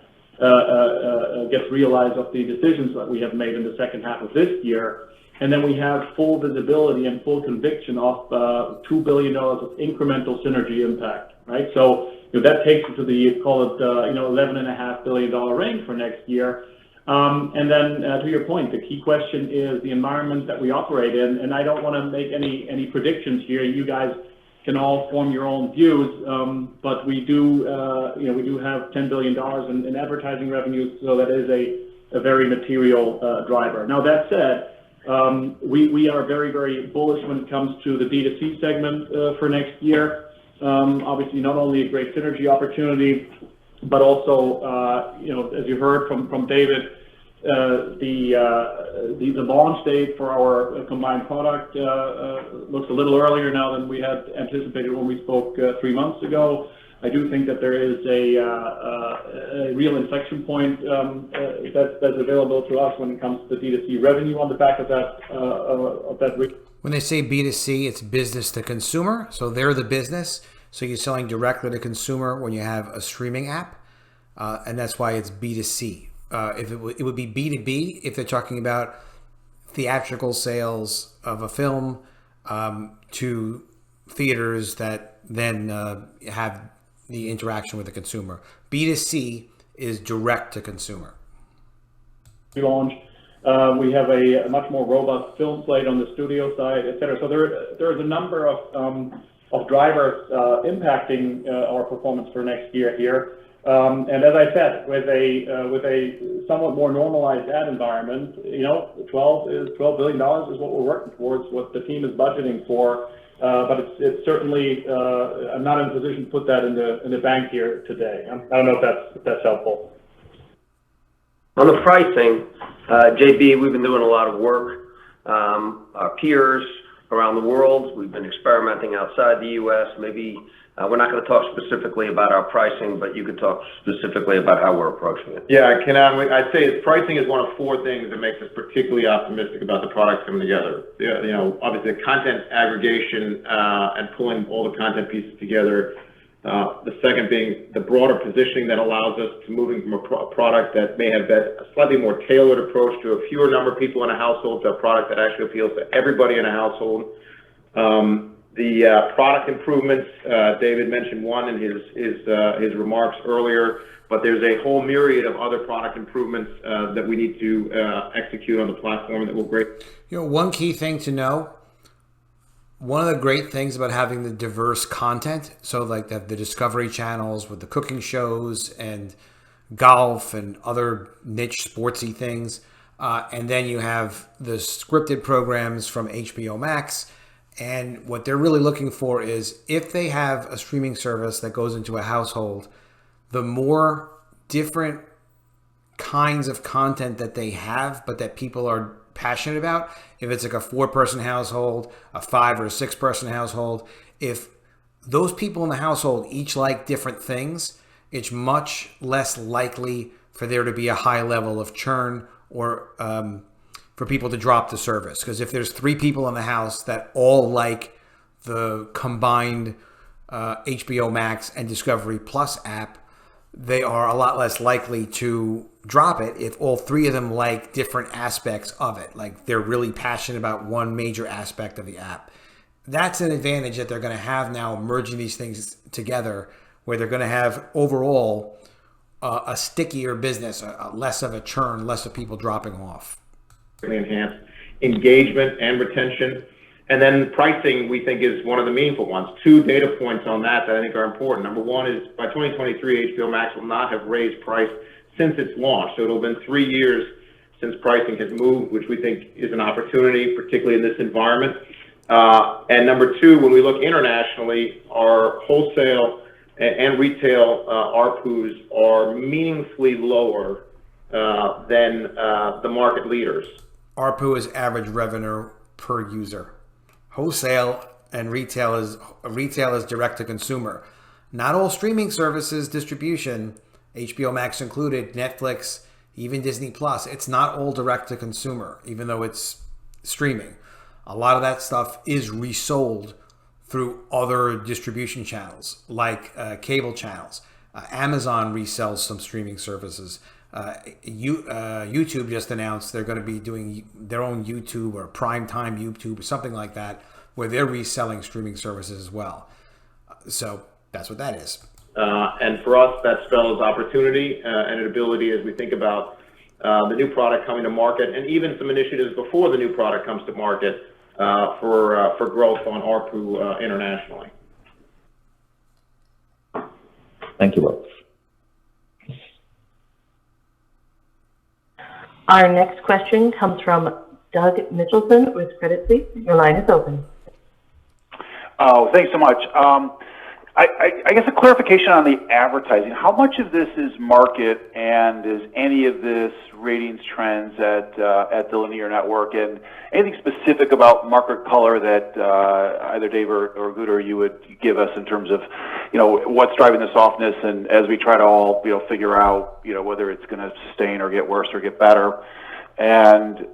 gets realized of the decisions that we have made in the second half of this year. And then we have full visibility and full conviction of $2 billion of incremental synergy impact, right? So that takes it to the, call it, $11.5 billion range for next year. And then to your point, the key question is the environment that we operate in, and I don't want to make any predictions here. You guys can all form your own views, but we do have $10 billion in advertising revenues, so that is a very material driver. Now that said, we are very, very bullish when it comes to the D2C segment for next year. Obviously, not only a great synergy opportunity, but also, as you heard from David, the launch date for our combined product looks a little earlier now than we had anticipated when we spoke 3 months ago. I do think that there is a real inflection point that's available to us when it comes to D2C revenue on the back of that. When they say B2C, it's business to consumer. So they're the business. So you're selling directly to consumer when you have a streaming app, and that's why it's B2C. If it would be B2B if they're talking about theatrical sales of a film to theaters that then have the interaction with the consumer. B2C is direct to consumer. We launch. We have a much more robust film slate on the studio side, et cetera. So there's a number of drivers impacting our performance for next year here. And as I said, with a somewhat more normalized ad environment, $12 billion is what we're working towards, what the team is budgeting for. But it's certainly I'm not in a position to put that in the bank here today. I don't know if that's helpful. On the pricing, JB, we've been doing a lot of work. Our peers around the world. We've been experimenting outside the U.S. Maybe we're not going to talk specifically about our pricing, but you could talk specifically about how we're approaching it. Yeah, I'd say pricing is one of four things that makes us particularly optimistic about the products coming together. Obviously the content aggregation and pulling all the content pieces together. The second being the broader positioning that allows us to moving from a product that may have a slightly more tailored approach to a fewer number of people in a household to a product that actually appeals to everybody in a household. The product improvements, David mentioned one in his remarks earlier, but there's a whole myriad of other product improvements that we need to execute on the platform that will great. One key thing to know, one of the great things about having the diverse content, so like the Discovery channels with the cooking shows and golf and other niche sportsy things, and then you have the scripted programs from HBO Max. And what they're really looking for is if they have a streaming service that goes into a household, the more different kinds of content that they have, but that people are passionate about, if it's like a 4-person household, a 5 or 6-person household, if those people in the household each like different things, it's much less likely for there to be a high level of churn or for people to drop the service. Because if there's 3 people in the house that all like the combined HBO Max and Discovery Plus app, they are a lot less likely to drop it if all 3 of them like different aspects of it. Like they're really passionate about one major aspect of the app. That's an advantage that they're going to have now, merging these things together, where they're going to have overall a stickier business, less of a churn, less of people dropping off. Enhance engagement and retention. And then pricing, we think, is one of the meaningful ones. 2 data points on that I think are important. Number one is by 2023, HBO Max will not have raised price since its launch. So it'll have been 3 years since pricing has moved, which we think is an opportunity, particularly in this environment. And number 2, when we look internationally, our wholesale and retail ARPUs are meaningfully lower than the market leaders. ARPU is average revenue per user. Wholesale and retail is direct to consumer. Not all streaming services distribution, HBO Max included, Netflix, even Disney Plus, it's not all direct to consumer, even though it's streaming. A lot of that stuff is resold through other distribution channels, like cable channels. Amazon resells some streaming services. YouTube just announced they're going to be doing their own YouTube or primetime YouTube or something like that, where they're reselling streaming services as well. So that's what that is. And for us, that spells opportunity and an ability as we think about the new product coming to market, and even some initiatives before the new product comes to market for growth on ARPU internationally. Thank you both. Our next question comes from Doug Mitchelson with Credit Suisse. Your line is open. Oh, thanks so much. I guess a clarification on the advertising. How much of this is market, and is any of this ratings trends at the linear network, and anything specific about market color that either Dave or Guder you would give us in terms of what's driving the softness, and as we try to all figure out whether it's going to sustain or get worse or get better. And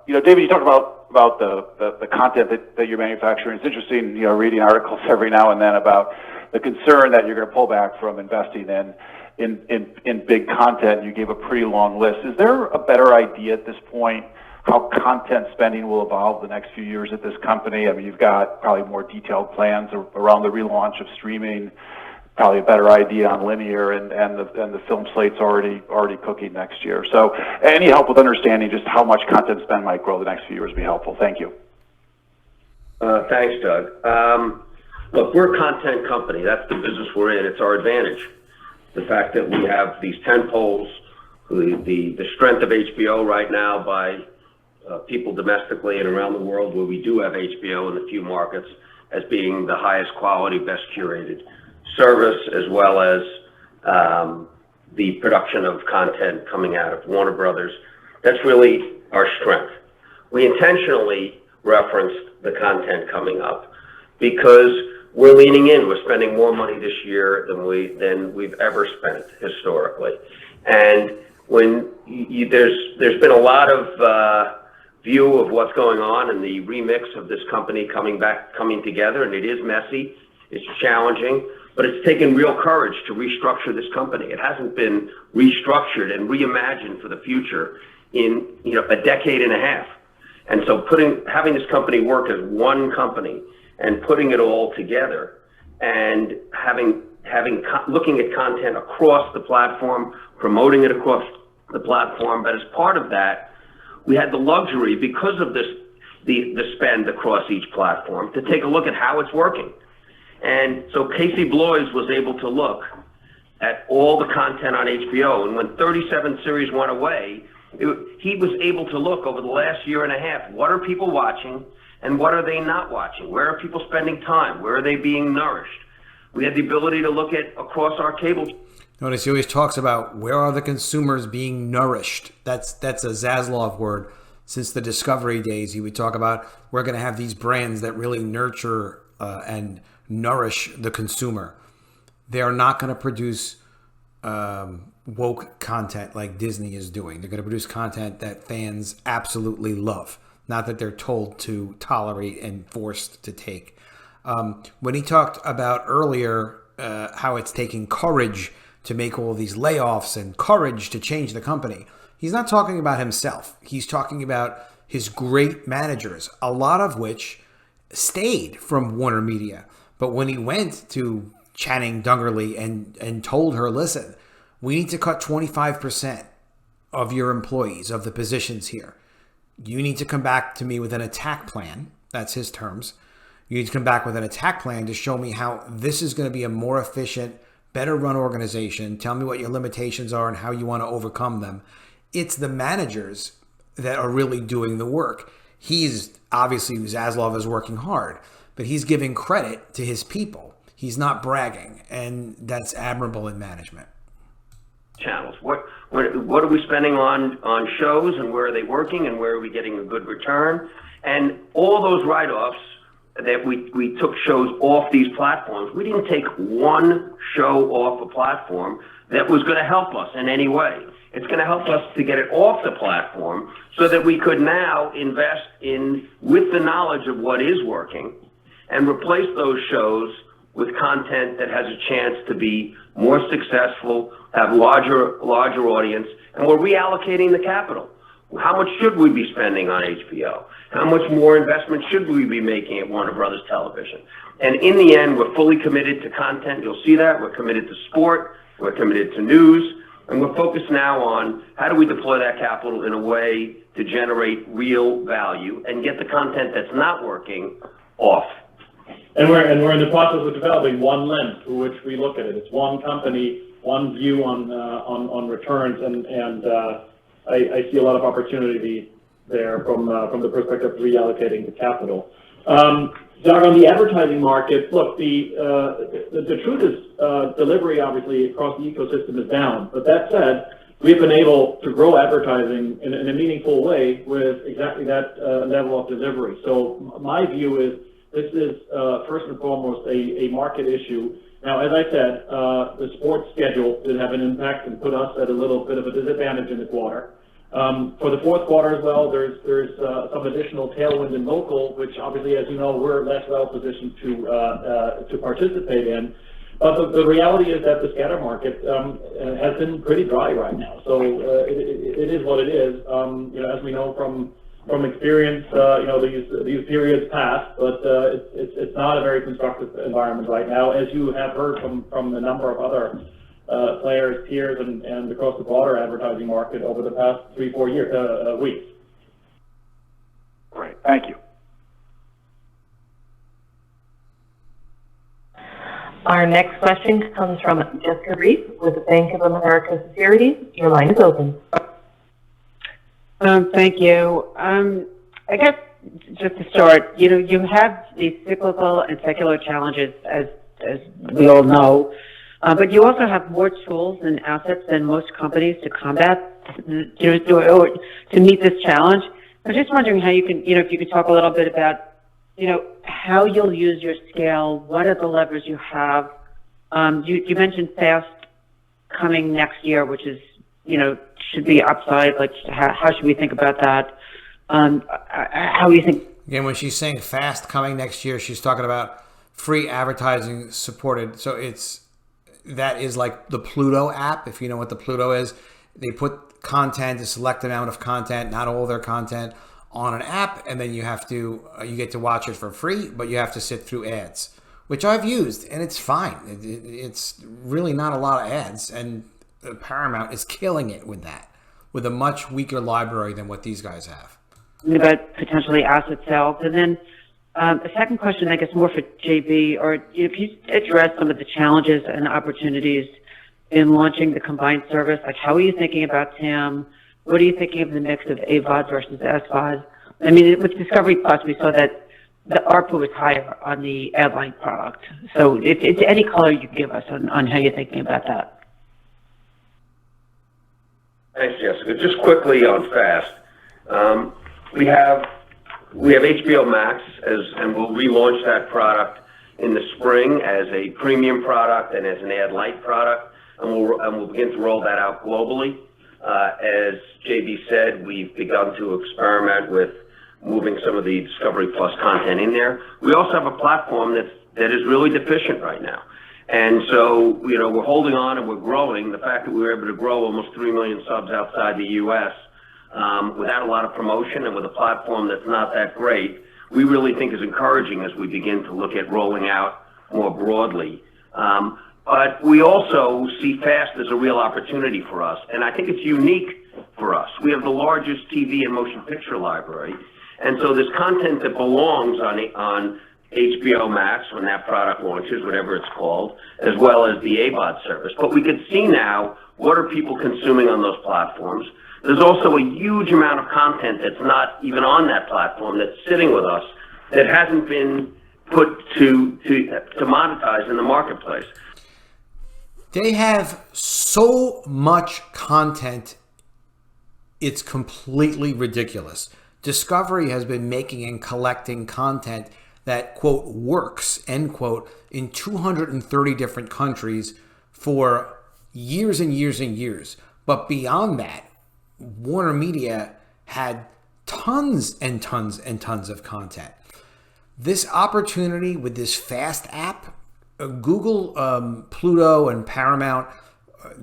David, you talked about the content that you're manufacturing. It's interesting, reading articles every now and then about the concern that you're going to pull back from investing in big content. You gave a pretty long list. Is there a better idea at this point how content spending will evolve the next few years at this company? I mean, you've got probably more detailed plans around the relaunch of streaming, probably a better idea on linear, and the film slate's already cooking next year. So any help with understanding just how much content spend might grow the next few years would be helpful. Thank you. Thanks, Doug. Look, we're a content company. That's the business we're in. It's our advantage. The fact that we have these tentpoles, the strength of HBO right now by people domestically and around the world where we do have HBO in a few markets as being the highest quality, best curated service, as well as the production of content coming out of Warner Brothers. That's really our strength. We intentionally referenced the content coming up, because we're leaning in. We're spending more money this year than we've ever spent historically. And when there's been a lot of view of what's going on and the remix of this company coming together, and it is messy, it's challenging, but it's taken real courage to restructure this company. It hasn't been restructured and reimagined for the future in a decade and a half. And so having this company work as one company and putting it all together, and looking at content across the platform, promoting it across the platform. But as part of that, we had the luxury, because of the spend across each platform, to take a look at how it's working. And so Casey Bloys was able to look at all the content on HBO, and when 37 series went away, he was able to look over the last year and a half, what are people watching and what are they not watching? Where are people spending time? Where are they being nourished? We had the ability to look at across our cable. Notice he always talks about where are the consumers being nourished. That's a Zaslav word. Since the Discovery days, he would talk about we're going to have these brands that really nurture and nourish the consumer. They are not going to produce woke content like Disney is doing. They're going to produce content that fans absolutely love, not that they're told to tolerate and forced to take. When he talked about earlier how it's taking courage to make all these layoffs and courage to change the company, he's not talking about himself. He's talking about his great managers, a lot of which stayed from Warner Media. But when he went to Channing Dungerley and told her, listen, we need to cut 25% of your employees, of the positions here. You need to come back to me with an attack plan. That's his terms. You need to come back with an attack plan to show me how this is going to be a more efficient, better run organization. Tell me what your limitations are and how you want to overcome them. It's the managers that are really doing the work. He's obviously, Zaslav is working hard, but he's giving credit to his people. He's not bragging, and that's admirable in management. Channels. What are we spending on shows, and where are they working, and where are we getting a good return? And all those write-offs that we took shows off these platforms. We didn't take one show off a platform that was going to help us in any way. It's going to help us to get it off the platform so that we could now invest in, with the knowledge of what is working, and replace those shows with content that has a chance to be more successful, have larger audience, and we're reallocating the capital. How much should we be spending on HBO? How much more investment should we be making at Warner Brothers Television? And in the end, we're fully committed to content. You'll see that. We're committed to sport. We're committed to news. And we're focused now on how do we deploy that capital in a way to generate real value and get the content that's not working off. And we're in the process of developing one lens through which we look at it. It's one company, one view on returns, and I see a lot of opportunity there from the perspective of reallocating the capital. Doug, on the advertising market, look, the truth is delivery obviously across the ecosystem is down. But that said, we've been able to grow advertising in a meaningful way with exactly that level of delivery. So my view is this is first and foremost a market issue. Now, as I said, the sports schedule did have an impact and put us at a little bit of a disadvantage in the quarter. For the fourth quarter as well, there's some additional tailwind in local, which obviously, as you know, we're less well positioned to participate in. But the reality is that the scatter market has been pretty dry right now. So it is what it is. As we know from experience, these periods pass, but it's not a very constructive environment right now, as you have heard from a number of other players, peers, and across the broader advertising market over the past 3-4 weeks. Great, thank you. Our next question comes from Jessica Reif with Bank of America Securities. Your line is open. Thank you. I guess just to start, you have these cyclical and secular challenges, as we all know, but you also have more tools and assets than most companies to combat, to meet this challenge. I'm just wondering how you can, if you could talk a little bit about, how you'll use your scale. What are the levers you have? You mentioned FAST coming next year, which is, should be upside. Like, how should we think about that? How do you think? Again, when she's saying FAST coming next year, she's talking about free advertising supported. So that is like the Pluto app. If you know what the Pluto is, they put content, a select amount of content, not all their content, on an app, and then you get to watch it for free, but you have to sit through ads, which I've used, and it's fine. It's really not a lot of ads, and Paramount is killing it with that, with a much weaker library than what these guys have. About potentially asset sales. And then a second question, I guess more for JB, or if you address some of the challenges and opportunities in launching the combined service, like how are you thinking about TAM? What are you thinking of the mix of AVOD versus SVOD? I mean, with Discovery Plus, we saw that the ARPU was higher on the ad-line product. So it's any color you can give us on how you're thinking about that. Thanks, Jessica. Just quickly on FAST. We have HBO Max, and we'll relaunch that product in the spring as a premium product and as an ad-light product, and we'll begin to roll that out globally. As JB said, we've begun to experiment with moving some of the Discovery Plus content in there. We also have a platform that is really deficient right now. And so, we're holding on and we're growing. The fact that we were able to grow almost 3 million subs outside the U.S. Without a lot of promotion and with a platform that's not that great, we really think is encouraging as we begin to look at rolling out more broadly. But we also see FAST as a real opportunity for us, and I think it's unique for us. We have the largest TV and motion picture library, and so there's content that belongs on HBO Max when that product launches, whatever it's called, as well as the AVOD service. But we could see now what are people consuming on those platforms. There's also a huge amount of content that's not even on that platform that's sitting with us that hasn't been put to monetize in the marketplace. They have so much content, it's completely ridiculous. Discovery has been making and collecting content that, quote, works, end quote, in 230 different countries for years and years and years. But beyond that, Warner Media had tons and tons and tons of content. This opportunity with this FAST app, Google Pluto and Paramount,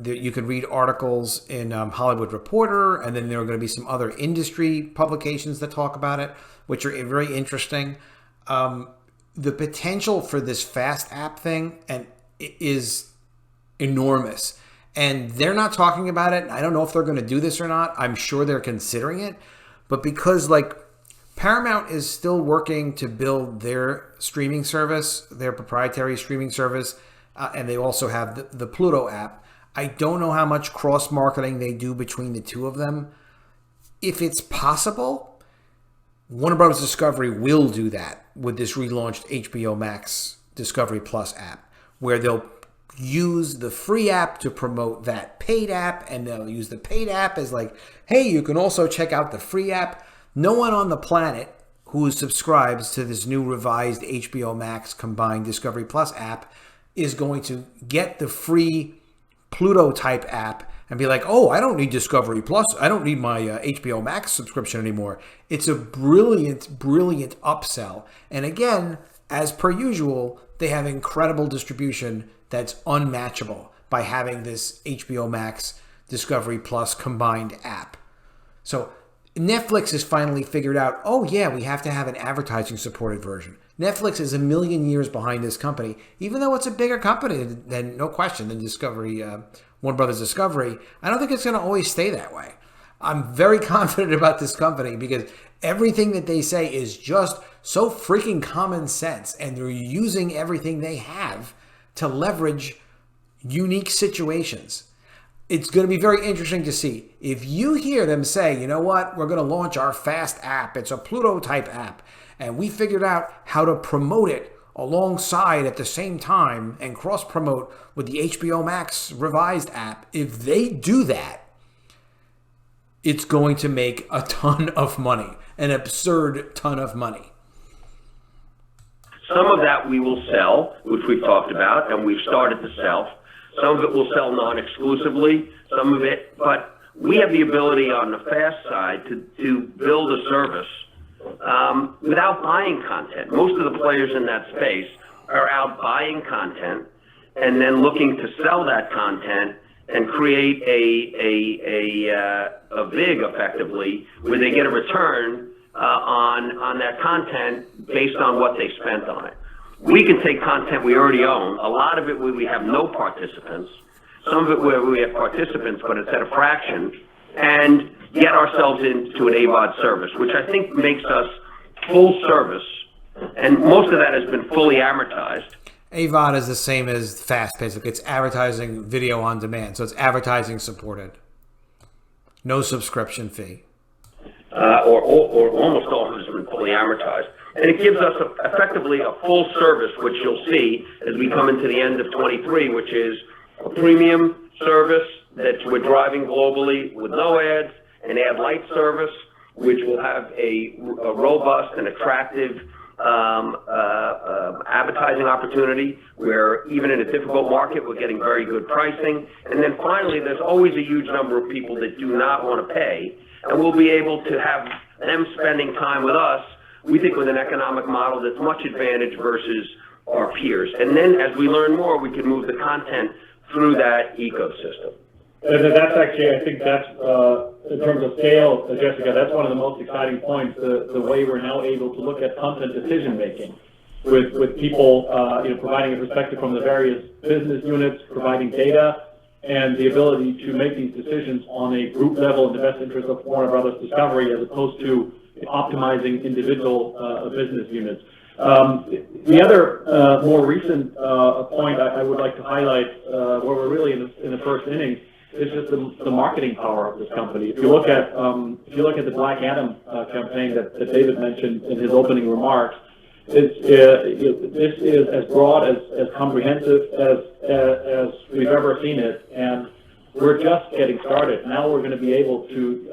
you could read articles in Hollywood Reporter, and then there are going to be some other industry publications that talk about it, which are very interesting. The potential for this FAST app thing is enormous. And they're not talking about it. I don't know if they're going to do this or not. I'm sure they're considering it. But because Paramount is still working to build their streaming service, their proprietary streaming service, and they also have the Pluto app. I don't know how much cross-marketing they do between the two of them. If it's possible, Warner Bros. Discovery will do that with this relaunched HBO Max Discovery Plus app, where they'll use the free app to promote that paid app, and they'll use the paid app as hey, you can also check out the free app. No one on the planet who subscribes to this new revised HBO Max combined Discovery Plus app is going to get the free Pluto type app and be like, oh, I don't need Discovery Plus. I don't need my HBO Max subscription anymore. It's a brilliant, brilliant upsell. And again, as per usual, they have incredible distribution that's unmatchable by having this HBO Max Discovery Plus combined app. So Netflix has finally figured out, oh yeah, we have to have an advertising supported version. Netflix is a million years behind this company, even though it's a bigger company than, no question, than Discovery, Warner Brothers Discovery. I don't think it's going to always stay that way. I'm very confident about this company because everything that they say is just so freaking common sense, and they're using everything they have to leverage unique situations. It's going to be very interesting to see. If you hear them say, you know what, we're going to launch our FAST app. It's a Pluto type app. And we figured out how to promote it alongside at the same time and cross promote with the HBO Max revised app. If they do that, it's going to make a ton of money. an absurd ton of money. Some of that we will sell, which we've talked about, and we've started to sell. Some of it will sell non-exclusively, some of it, but we have the ability on the fast side to build a service without buying content. Most of the players in that space are out buying content and then looking to sell that content and create a VIG effectively, where they get a return on that content based on what they spent on it. We can take content we already own, a lot of it where we have no participants, some of it where we have participants, but it's at a fraction, and get ourselves into an AVOD service, which I think makes us full service, and most of that has been fully amortized. AVOD is the same as FAST, basically. It's advertising video on demand, so it's advertising supported. No subscription fee. Or almost all has been fully amortized. And it gives us effectively a full service, which you'll see as we come into the end of 23, which is a premium service that we're driving globally with no ads, an ad light service, which will have a robust and attractive advertising opportunity, where even in a difficult market, we're getting very good pricing. And then finally, there's always a huge number of people that do not want to pay, and we'll be able to have them spending time with us, we think, with an economic model that's much advantage versus our peers. And then as we learn more, we can move the content through that ecosystem. And that's actually, I think that's, in terms of scale, Jessica, that's one of the most exciting points, the way we're now able to look at content decision-making with people, providing a perspective from the various business units, providing data, and the ability to make these decisions on a group level in the best interest of Warner Brothers Discovery, as opposed to optimizing individual business units. The other more recent point I would like to highlight, where we're really in the first innings, is just the marketing power of this company. If you look at the Black Adam campaign that David mentioned in his opening remarks, this is as broad, as comprehensive as we've ever seen it, and we're just getting started. Now we're going to be able to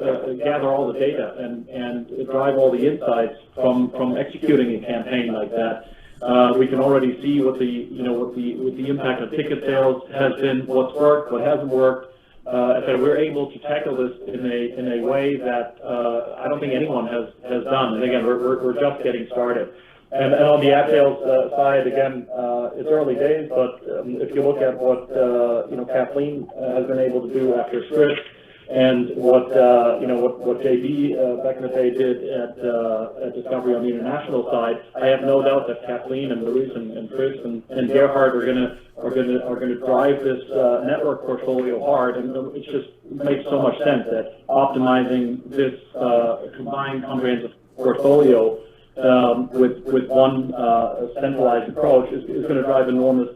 gather all the data and drive all the insights from executing a campaign like that. We can already see what the impact of ticket sales has been, what's worked, what hasn't worked. So we're able to tackle this in a way that I don't think anyone has done. And again, we're just getting started. And on the ad sales side, again, it's early days, but if you look at what Kathleen has been able to do after Scripps, and what JB back in the day did at Discovery on the international side, I have no doubt that Kathleen and Luis and Chris and Gerhard are going to drive this network portfolio hard, and it just makes so much sense that optimizing this combined comprehensive portfolio with one centralized approach is going to drive enormous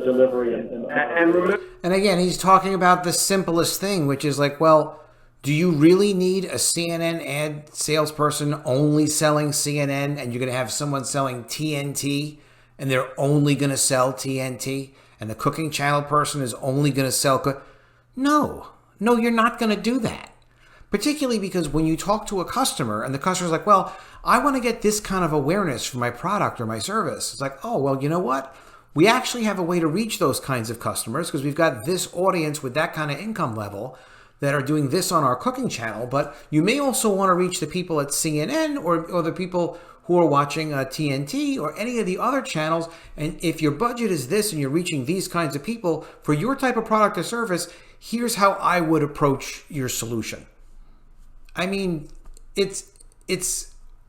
delivery and again, he's talking about the simplest thing, which is like, well, do you really need a CNN ad salesperson only selling CNN, and you're going to have someone selling TNT and they're only going to sell TNT, and the cooking channel person is only going to sell No, you're not going to do that. Particularly because when you talk to a customer and the customer's like, well, I want to get this kind of awareness for my product or my service. It's like, oh, well, you know what? We actually have a way to reach those kinds of customers because we've got this audience with that kind of income level that are doing this on our cooking channel. But you may also want to reach the people at CNN or the people who are watching TNT or any of the other channels. And if your budget is this and you're reaching these kinds of people for your type of product or service, here's how I would approach your solution. I mean, it's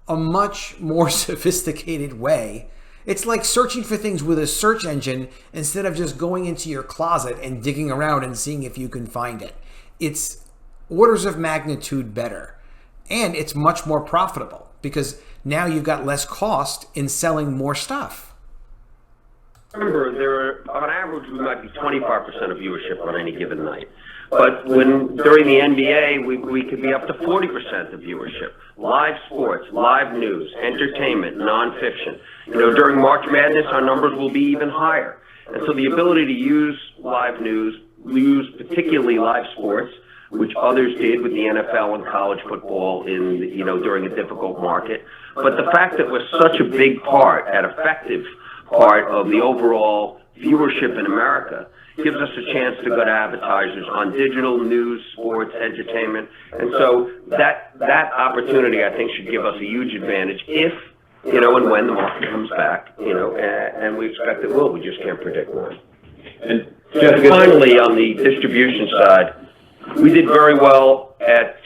a much more sophisticated way. It's like searching for things with a search engine instead of just going into your closet and digging around and seeing if you can find it. It's orders of magnitude better. And it's much more profitable because now you've got less cost in selling more stuff. Remember, on average, we might be 25% of viewership on any given night. But during the NBA, we could be up to 40% of viewership. Live sports, live news, entertainment, nonfiction. During March Madness, our numbers will be even higher. And so the ability to use live news, use particularly live sports, which others did with the NFL and college football in, during a difficult market. But the fact that we're such a big part, an effective part of the overall viewership in America, gives us a chance to go to advertisers on digital, news, sports, entertainment. And so that opportunity, I think, should give us a huge advantage if, and when the market comes back, and we expect it will. We just can't predict when. And Finally, on the distribution side, we did very well at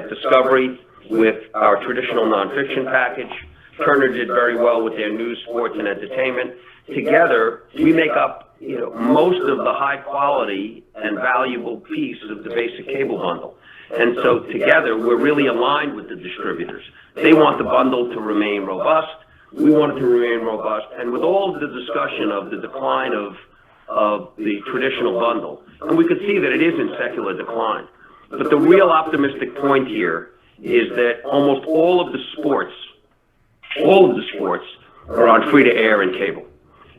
Discovery with our traditional nonfiction package. Turner did very well with their news, sports, and entertainment. Together, we make up most of the high quality and valuable piece of the basic cable bundle. And so together, we're really aligned with the distributors. They want the bundle to remain robust. We want it to remain robust. And with all of the discussion of the decline of the traditional bundle, and we could see that it is in secular decline. But the real optimistic point here is that almost all of the sports are on free-to-air and cable.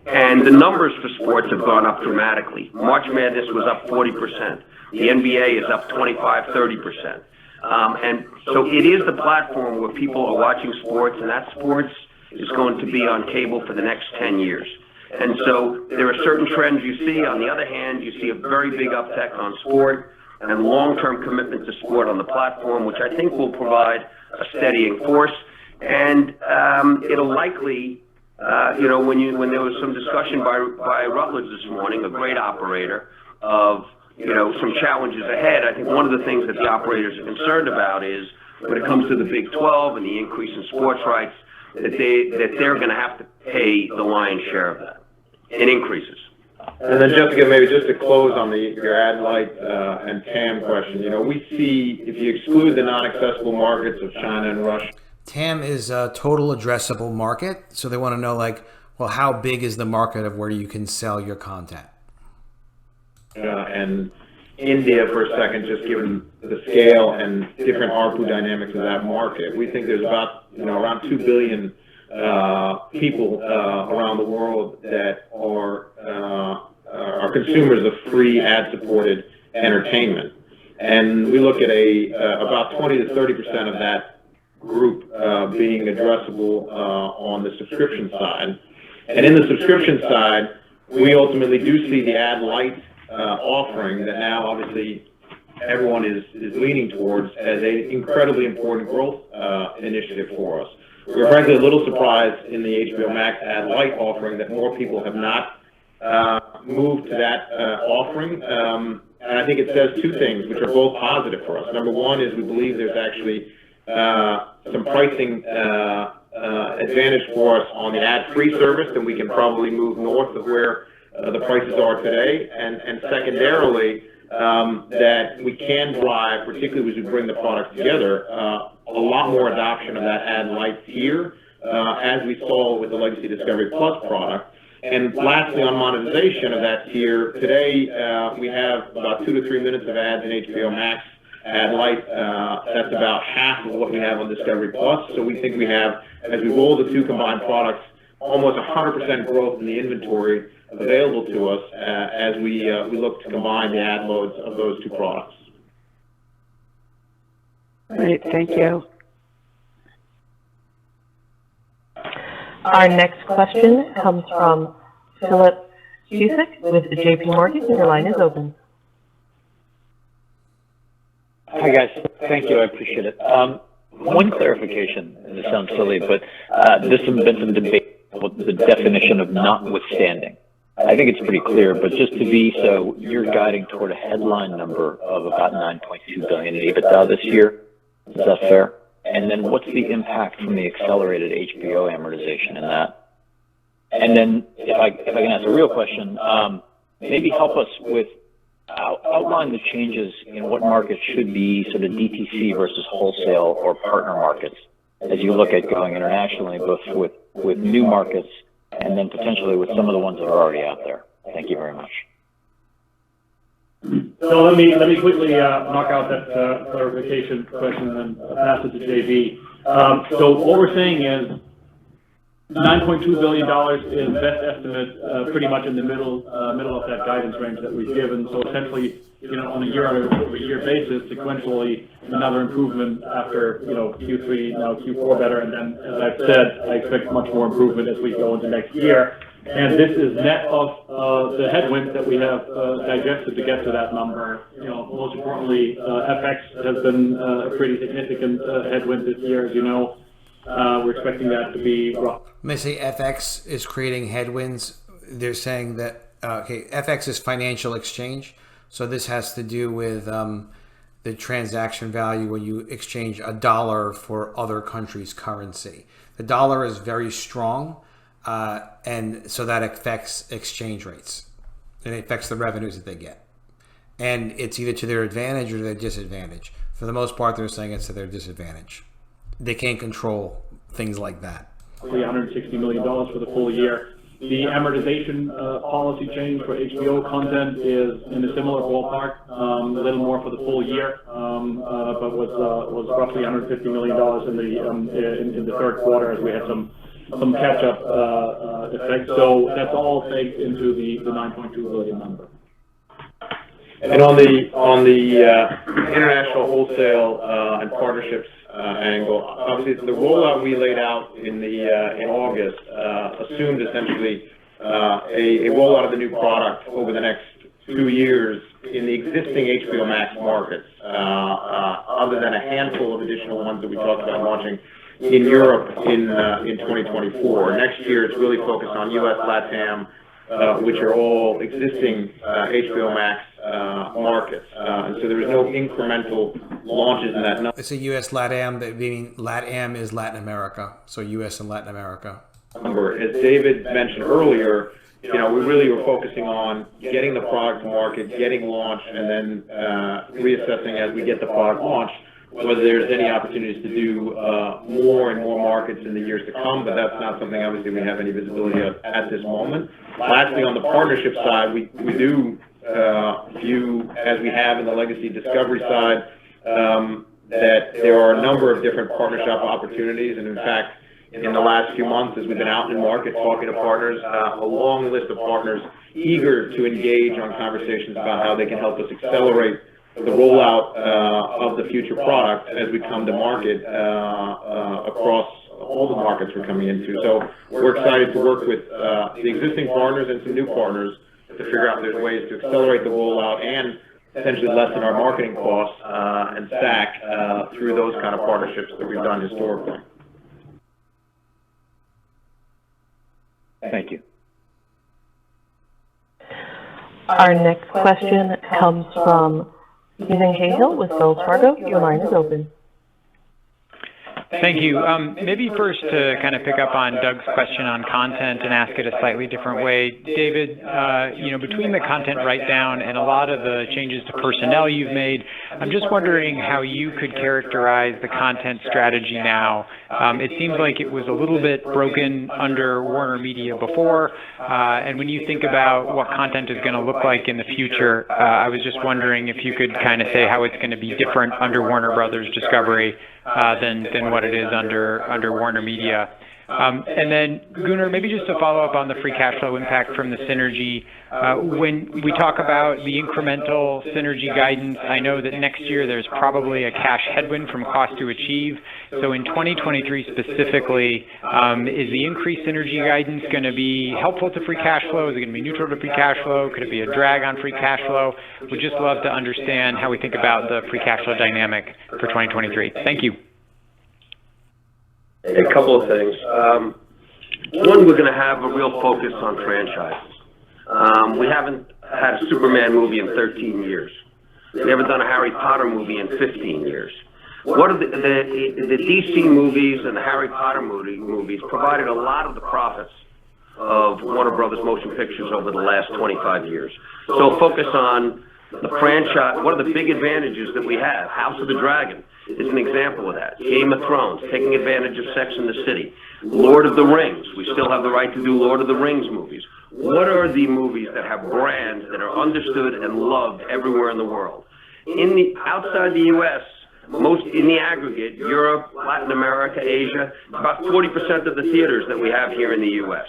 And the numbers for sports have gone up dramatically. March Madness was up 40%. The NBA is up 25-30%. And so it is the platform where people are watching sports, and that sports is going to be on cable for the next 10 years. And so there are certain trends you see. On the other hand, you see a very big uptick on sport and long-term commitment to sport on the platform, which I think will provide a steadying force. And it'll likely, when there was some discussion by Rutledge this morning, a great operator, of some challenges ahead. I think one of the things that the operators are concerned about is when it comes to the Big 12 and the increase in sports rights, that they're going to have to pay the lion's share of that in increases. And then Jessica, maybe just to close on your ad light and TAM question, we see, if you exclude the non-accessible markets of China and Russia. TAM is a total addressable market. So they want to know, how big is the market of where you can sell your content? And India, for a second, just given the scale and different ARPU dynamics of that market, we think there's about, around 2 billion people around the world that are consumers of free ad-supported entertainment. And we look at about 20 to 30% of that group being addressable on the subscription side. And in the subscription side, we ultimately do see the ad light offering that now obviously everyone is leaning towards as an incredibly important growth initiative for us. We're frankly a little surprised in the HBO Max ad light offering that more people have not moved to that offering. And I think it says two things, which are both positive for us. Number one is we believe there's actually some pricing advantage for us on the ad-free service, and we can probably move north of where the prices are today. And secondarily, that we can drive, particularly as we bring the products together, a lot more adoption of that ad light tier, as we saw with the Legacy Discovery Plus product. And lastly, on monetization of that tier, today we have about 2 to 3 minutes of ads in HBO Max ad light. That's about half of what we have on Discovery Plus. So we think we have, as we roll the two combined products, almost 100% growth in the inventory available to us as we look to combine the ad loads of those two products. Great, thank you. Our next question comes from Philip Cusick with JP Morgan. Your line is open. Hi, guys. Thank you. I appreciate it. One clarification, and this sounds silly, but there's been some debate about the definition of notwithstanding. I think it's pretty clear, but just to be so, you're guiding toward a headline number of about $9.2 billion in EBITDA this year. Is that fair? And then what's the impact from the accelerated HBO amortization in that? And then if I can ask a real question, maybe help us with outline the changes in what markets should be sort of DTC versus wholesale or partner markets as you look at going internationally, both with new markets and then potentially with some of the ones that are already out there. Thank you very much. So let me quickly knock out that clarification question and then pass it to JB. So what we're saying is $9.2 billion is best estimate, pretty much in the middle of that guidance range that we've given. So essentially, on a year-over-year basis, sequentially, another improvement after, Q3, now Q4 better. And then, as I've said, I expect much more improvement as we go into next year. And this is net of the headwinds that we have digested to get to that number. Most importantly, FX has been a pretty significant headwind this year, as you know. We're expecting that to be rough. When they say FX is creating headwinds, they're saying that, FX is financial exchange. So this has to do with the transaction value when you exchange a dollar for other countries' currency. The dollar is very strong, and so that affects exchange rates. And it affects the revenues that they get. And it's either to their advantage or their disadvantage. For the most part, they're saying it's to their disadvantage. They can't control things like that. $160 million for the full year. The amortization policy change for HBO content is in a similar ballpark, a little more for the full year, but was roughly $150 million in the third quarter as we had some catch-up effects. So that's all baked into the 9.2 billion number. And on the international wholesale and partnerships angle, obviously the rollout we laid out in August assumed essentially a rollout of the new product over the next 2 years in the existing HBO Max markets, other than a handful of additional ones that we talked about launching in Europe in 2024. Next year, it's really focused on U.S. LATAM, which are all existing HBO Max markets. And so there is no incremental launches in that number. It's a U.S. LATAM, meaning LATAM is Latin America, so U.S. and Latin America. As David mentioned earlier, we really were focusing on getting the product to market, getting launched, and then reassessing as we get the product launched whether there's any opportunities to do more and more markets in the years to come, but that's not something obviously we have any visibility of at this moment. Lastly, on the partnership side, we do view, as we have in the legacy Discovery side, that there are a number of different partnership opportunities, and in fact, in the last few months, as we've been out in the market talking to partners, a long list of partners eager to engage on conversations about how they can help us accelerate the rollout of the future product as we come to market across all the markets we're coming into. So we're excited to work with the existing partners and some new partners to figure out if there's ways to accelerate the rollout and essentially lessen our marketing costs and stack through those kind of partnerships that we've done historically. Thank you. Our next question comes from Stephen Cahill with Wells Fargo. Your line is open. Thank you. Maybe first to kind of pick up on Doug's question on content and ask it a slightly different way. David, between the content write-down and a lot of the changes to personnel you've made, I'm just wondering how you could characterize the content strategy now. It seems like it was a little bit broken under Warner Media before, and when you think about what content is going to look like in the future, I was just wondering if you could kind of say how it's going to be different under Warner Brothers Discovery than what it is under Warner Media. And then, Gunnar, maybe just to follow up on the free cash flow impact from the synergy, when we talk about the incremental synergy guidance, I know that next year there's probably a cash headwind from cost to achieve. So in 2023 specifically, is the increased synergy guidance going to be helpful to free cash flow? Is it going to be neutral to free cash flow? Could it be a drag on free cash flow? We'd just love to understand how we think about the free cash flow dynamic for 2023. Thank you. A couple of things. One, we're going to have a real focus on franchises. We haven't had a Superman movie in 13 years. We haven't done a Harry Potter movie in 15 years. What are the DC movies and the Harry Potter movies provided a lot of the profits of Warner Brothers Motion Pictures over the last 25 years. So focus on the franchise. What are the big advantages that we have? House of the Dragon is an example of that. Game of Thrones, taking advantage of Sex and the City. Lord of the Rings, we still have the right to do Lord of the Rings movies. What are the movies that have brands that are understood and loved everywhere in the world? Outside the U.S., most in the aggregate, Europe, Latin America, Asia, about 40% of the theaters that we have here in the U.S.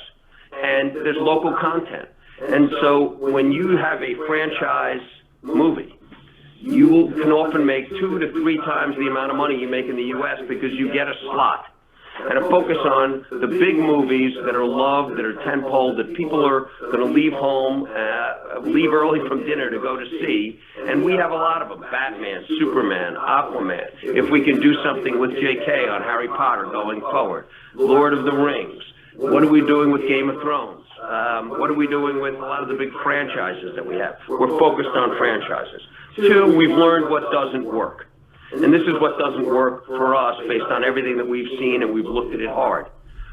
And there's local content. And so when you have a franchise movie, you can often make 2 to 3 times the amount of money you make in the U.S. because you get a slot. And a focus on the big movies that are loved, that are tentpole, that people are going to leave home, leave early from dinner to go to see. And we have a lot of them: Batman, Superman, Aquaman. If we can do something with J.K. on Harry Potter going forward, Lord of the Rings. What are we doing with Game of Thrones? What are we doing with a lot of the big franchises that we have? We're focused on franchises. 2, we've learned what doesn't work. And this is what doesn't work for us based on everything that we've seen, and we've looked at it hard.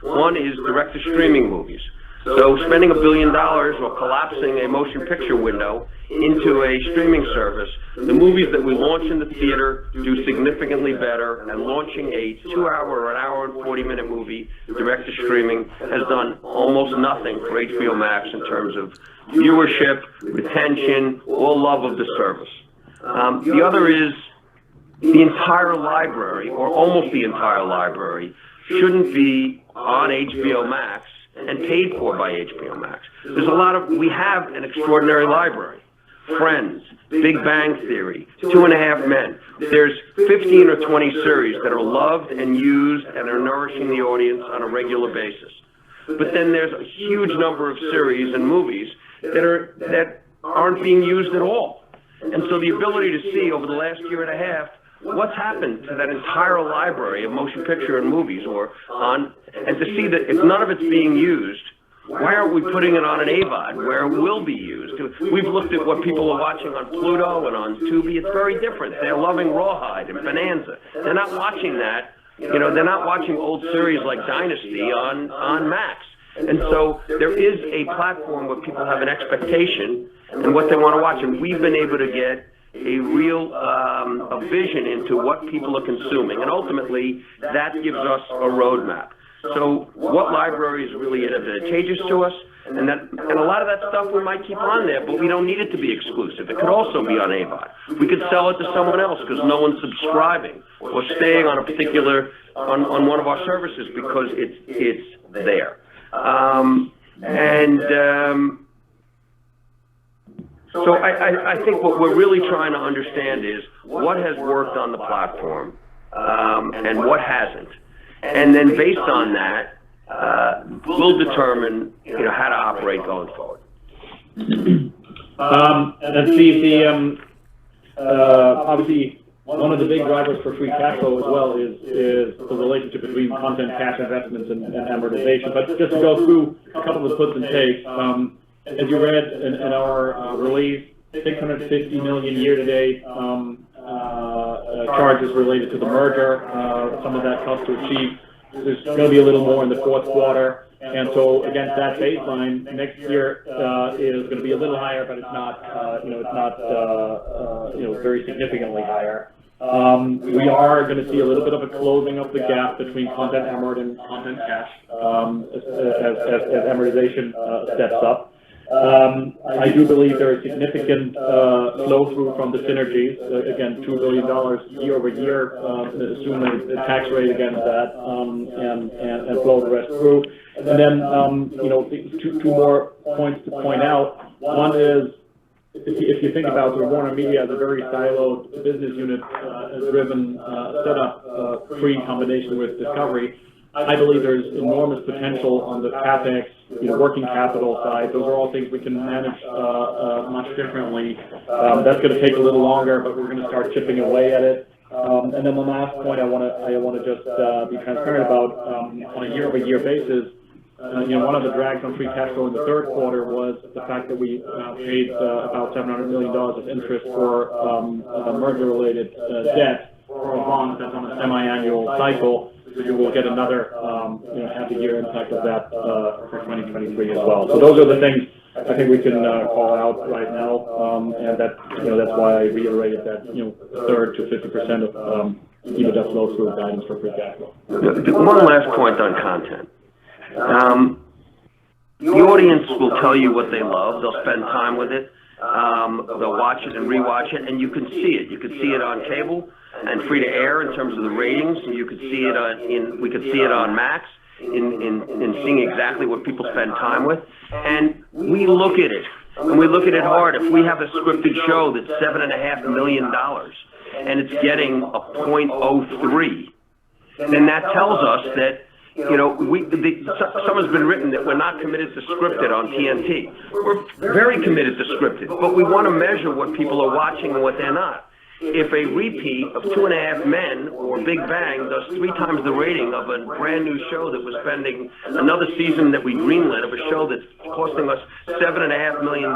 1 is direct-to-streaming movies. So spending $1 billion or collapsing a motion picture window into a streaming service, the movies that we launch in the theater do significantly better, and launching a 2-hour or an hour and 40-minute movie direct-to-streaming has done almost nothing for HBO Max in terms of viewership, retention, or love of the service. The other is the entire library, or almost the entire library, shouldn't be on HBO Max and paid for by HBO Max. We have an extraordinary library. Friends, Big Bang Theory, 2.5 Men. There's 15 or 20 series that are loved and used and are nourishing the audience on a regular basis. But then there's a huge number of series and movies that aren't being used at all. And so the ability to see over the last year and a half what's happened to that entire library of motion picture and movies, and to see that if none of it's being used, why aren't we putting it on an AVOD where it will be used? We've looked at what people are watching on Pluto and on Tubi. It's very different. They're loving Rawhide and Bonanza. They're not watching that. They're not watching old series like Dynasty on Max. And so there is a platform where people have an expectation and what they want to watch, and we've been able to get a real a vision into what people are consuming, and ultimately that gives us a roadmap. So what library is really advantageous to us, and a lot of that stuff we might keep on there, but we don't need it to be exclusive. It could also be on AVOD. We could sell it to someone else because no one's subscribing or staying on a particular on one of our services because it's there. So I think what we're really trying to understand is what has worked on the platform and what hasn't. And then based on that, we'll determine how to operate going forward. And Steve, obviously one of the big drivers for free cash flow as well is the relationship between content, cash investments, and amortization. But just to go through a couple of the puts and takes, as you read in our release, $650 million year-to-date charges related to the merger. Some of that cost to achieve. There's going to be a little more in the fourth quarter. And so against that baseline, next year is going to be a little higher, but it's not, very significantly higher. We are going to see a little bit of a closing of the gap between content amort and content cash as amortization steps up. I do believe there is significant flow through from the synergies. Again, $2 billion year over year, assuming the tax rate against that, and flow the rest through. And then, two more points to point out. One is, if you think about the Warner Media as a very siloed business unit, driven setup, pre-combination with Discovery, I believe there's enormous potential on the CapEx, working capital side. Those are all things we can manage much differently. That's going to take a little longer, but we're going to start chipping away at it. And then the last point I want to just be transparent about, on a year-over-year basis. One of the drags on free cash flow in the third quarter was the fact that we paid about $700 million of interest for merger-related debt for a bond that's on a semi-annual cycle. So you will get another half-a-year impact of that for 2023 as well. So those are the things I think we can call out right now, and that's why I reiterated that 1/3 to 50% of EBITDA flow through guidance for free cash flow. One last point on content. The audience will tell you what they love. They'll spend time with it. They'll watch it and rewatch it, and you can see it. You can see it on cable, and free to air in terms of the ratings. You could see it we could see it on Max in seeing exactly what people spend time with. And we look at it, and we look at it hard. If we have a scripted show that's $7.5 million and it's getting a 0.03, then that tells us that, some has been written that we're not committed to scripted on TNT. We're very committed to scripted, but we want to measure what people are watching and what they're not. If a repeat of 2.5 Men or Big Bang does 3 times the rating of a brand new show that was spending another season that we greenlit of a show that's costing us $7.5 million,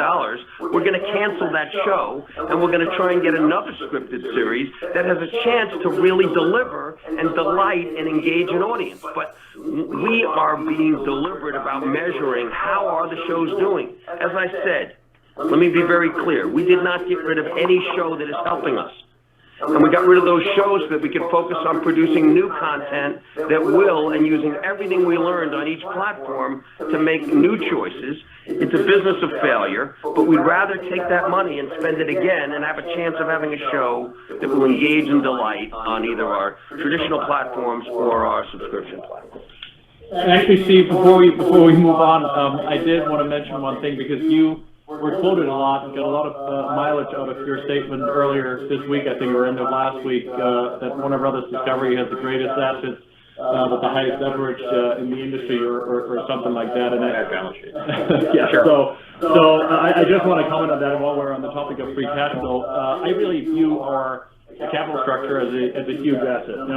we're going to cancel that show, and we're going to try and get another scripted series that has a chance to really deliver and delight and engage an audience. But we are being deliberate about measuring how are the shows doing. As I said, let me be very clear. We did not get rid of any show that is helping us. And we got rid of those shows so that we could focus on producing new content that will, and using everything we learned on each platform to make new choices. It's a business of failure, but we'd rather take that money and spend it again and have a chance of having a show that will engage and delight on either our traditional platforms or our subscription platforms. Actually, Steve, before we move on, I did want to mention one thing, because you were quoted a lot and got a lot of mileage out of your statement earlier this week, I think, or end of last week, that Warner Brothers Discovery has the greatest assets with the highest leverage in the industry, or something like that. And balance sheet. Yeah, sure. So I just want to comment on that while we're on the topic of free cash flow. I really view our capital structure as a huge asset.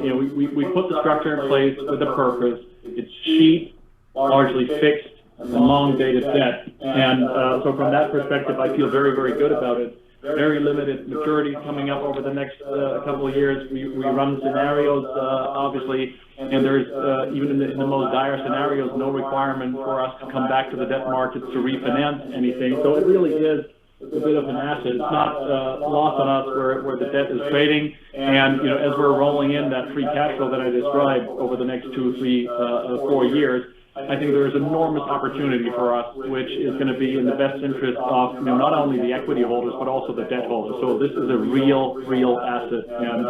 We put the structure in place with a purpose. It's cheap, largely fixed, and long-dated debt. And so from that perspective, I feel very, very good about it. Very limited maturities coming up over the next couple of years. We run scenarios, obviously, and there's, even in the most dire scenarios, no requirement for us to come back to the debt markets to refinance anything. So it really is a bit of an asset. It's not lost on us where the debt is trading. And, as we're rolling in that free cash flow that I described over the next 2, 3, 4 years, I think there is enormous opportunity for us, which is going to be in the best interest of not only the equity holders, but also the debt holders. So this is a real asset. And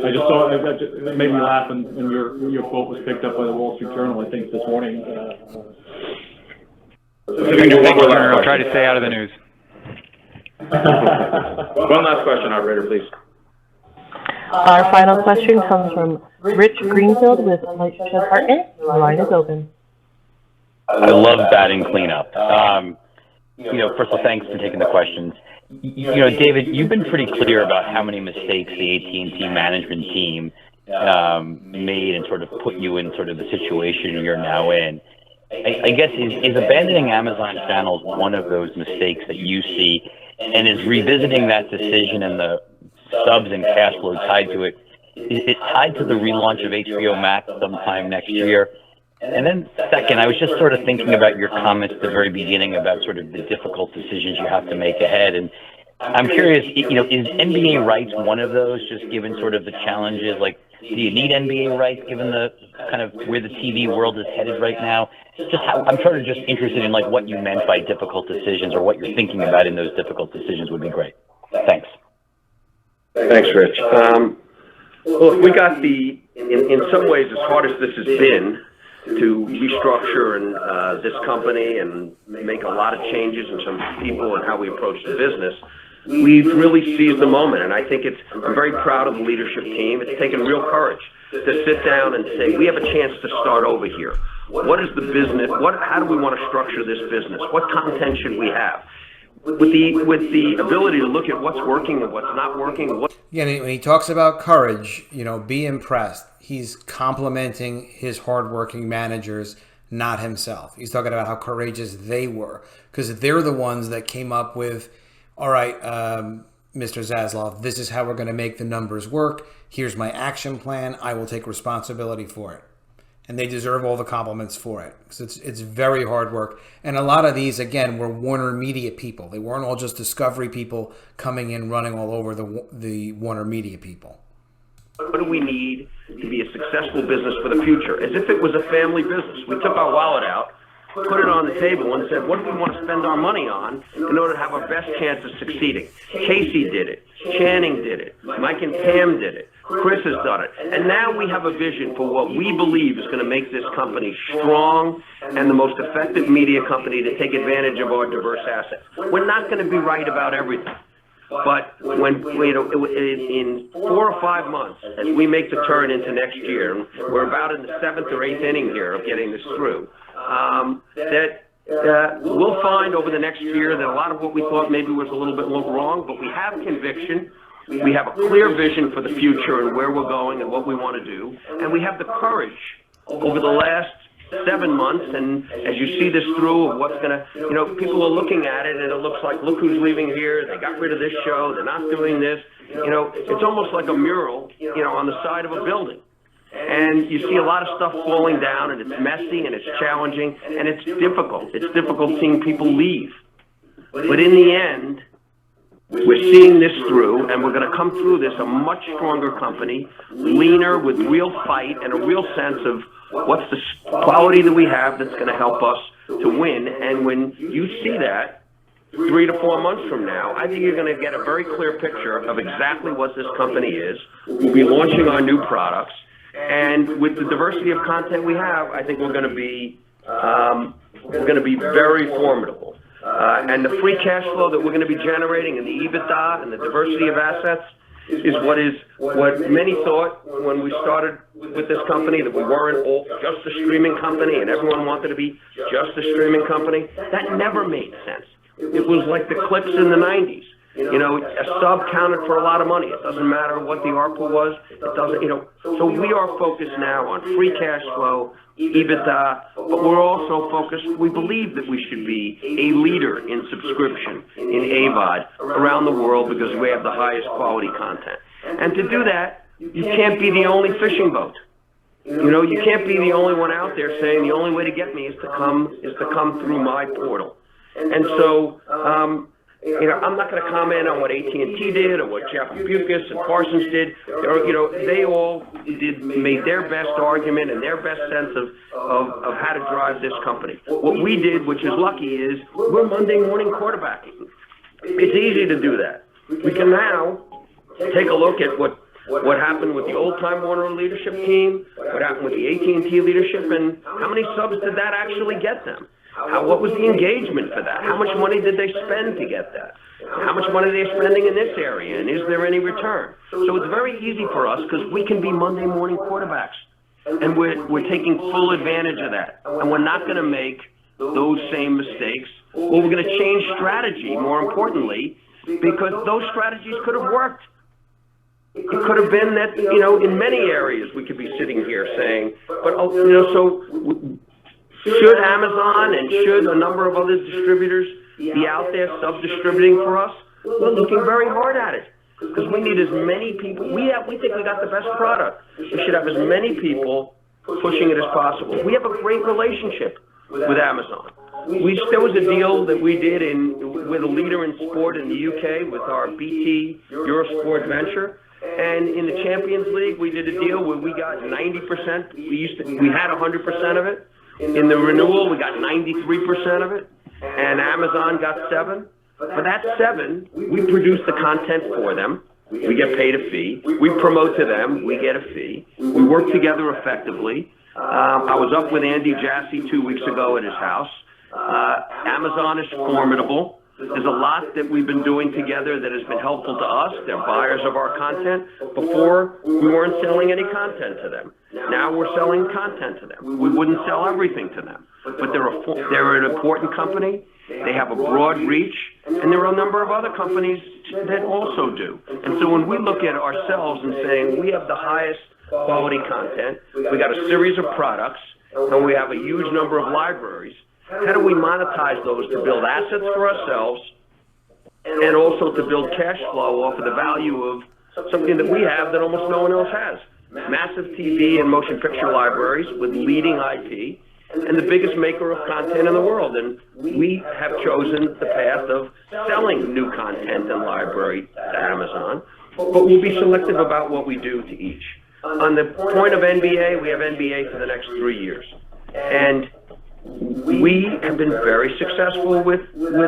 I just saw it made me laugh, and your quote was picked up by the Wall Street Journal, I think, this morning. I'll try to stay out of the news. One last question, operator, please. Our final question comes from Rich Greenfield with LightShed Partners. The line is open. I love batting cleanup. First of all, thanks for taking the questions. David, you've been pretty clear about how many mistakes the AT&T management team made and sort of put you in sort of the situation you're now in. I guess, is abandoning Amazon channels one of those mistakes that you see, and is revisiting that decision and the subs and cash flow tied to it, is it tied to the relaunch of HBO Max sometime next year? And then second, I was just sort of thinking about your comments at the very beginning about sort of the difficult decisions you have to make ahead. And I'm curious, is NBA rights one of those, just given sort of the challenges? Like, do you need NBA rights given the kind of where the TV world is headed right now? I'm sort of just interested in like what you meant by difficult decisions, or what you're thinking about in those difficult decisions would be great. Thanks. Thanks, Rich. Look, we got in some ways, as hard as this has been, to restructure and this company and make a lot of changes in terms of people and how we approach the business, we've really seized the moment. And I think I'm very proud of the leadership team. It's taken real courage to sit down and say, we have a chance to start over here. What is the business? How do we want to structure this business? What content should we have? With the ability to look at what's working and what's not working. When he talks about courage, be impressed. He's complimenting his hardworking managers, not himself. He's talking about how courageous they were, because they're the ones that came up with, all right, Mr. Zaslav, this is how we're going to make the numbers work. Here's my action plan. I will take responsibility for it. And they deserve all the compliments for it, because it's very hard work. And a lot of these, again, were Warner Media people. They weren't all just Discovery people coming in, running all over the Warner Media people. What do we need to be a successful business for the future? As if it was a family business. We took our wallet out put it on the table and said, what do we want to spend our money on in order to have our best chance of succeeding? Casey did it. Channing did it. Mike and Pam did it. Chris has done it. And now we have a vision for what we believe is going to make this company strong and the most effective media company to take advantage of our diverse assets. We're not going to be right about everything. But when, in 4 or 5 months, as we make the turn into next year, we're about in the 7th or 8th inning here of getting this through, we'll find over the next year that a lot of what we thought maybe was a little bit wrong, but we have conviction. We have a clear vision for the future and where we're going and what we want to do. And we have the courage over the last 7 months, and as you see this through of what's going to, people are looking at it and it looks like, look who's leaving here. They got rid of this show. They're not doing this. It's almost like a mural, on the side of a building. And you see a lot of stuff falling down, and it's messy and it's challenging and it's difficult. It's difficult seeing people leave. But in the end, we're seeing this through, and we're going to come through this a much stronger company, leaner, with real fight and a real sense of what's the quality that we have that's going to help us to win. And when you see that 3 to 4 months from now, I think you're going to get a very clear picture of exactly what this company is. We'll be launching our new products, and with the diversity of content we have, I think we're going to be very formidable. And the free cash flow that we're going to be generating, and the EBITDA and the diversity of assets is what many thought when we started with this company, that we weren't just a streaming company and everyone wanted to be just a streaming company. That never made sense. It was like the clicks in the 90s. A sub counted for a lot of money. It doesn't matter what the ARPU was. It doesn't, So we are focused now on free cash flow, EBITDA, but we're also focused, we believe that we should be a leader in subscription, in AVOD, around the world, because we have the highest quality content. And to do that, you can't be the only fishing boat. You can't be the only one out there saying the only way to get me is to come through my portal. And so, I'm not going to comment on what AT&T did or what Jeff Bucus and Parsons did. They all made their best argument and their best sense of how to drive this company. What we did, which is lucky, is we're Monday morning quarterbacking. It's easy to do that. We can now take a look at what happened with the old Time Warner leadership team, what happened with the AT&T leadership, and how many subs did that actually get them? What was the engagement for that? How much money did they spend to get that? How much money are they spending in this area, and is there any return? So it's very easy for us because we can be Monday morning quarterbacks, and we're taking full advantage of that. And we're not going to make those same mistakes, or we're going to change strategy, more importantly, because those strategies could have worked. It could have been that, in many areas we could be sitting here saying, should Amazon and should a number of other distributors be out there sub-distributing for us? We're looking very hard at it because we need as many people. We think we got the best product. We should have as many people pushing it as possible. We have a great relationship with Amazon. There was a deal that we did with a leader in sport in the UK with our BT Eurosport venture. And in the Champions League, we did a deal where we got 90%. We had 100% of it. In the renewal, we got 93% of it, and Amazon got 7%. For that 7%, we produce the content for them. We get paid a fee. We promote to them. We get a fee. We work together effectively. I was up with Andy Jassy 2 weeks ago at his house. Amazon is formidable. There's a lot that we've been doing together that has been helpful to us. They're buyers of our content. Before, we weren't selling any content to them. Now we're selling content to them. We wouldn't sell everything to them. But they're an important company. They have a broad reach. And there are a number of other companies that also do. And so when we look at ourselves and saying we have the highest quality content, we got a series of products, and we have a huge number of libraries, how do we monetize those to build assets for ourselves and also to build cash flow off of the value of something that we have that almost no one else has? Massive TV and motion picture libraries with leading IP and the biggest maker of content in the world. And we have chosen the path of selling new content and library to Amazon, but we'll be selective about what we do to each. On the point of NBA, we have NBA for the next 3 years. And we have been very successful with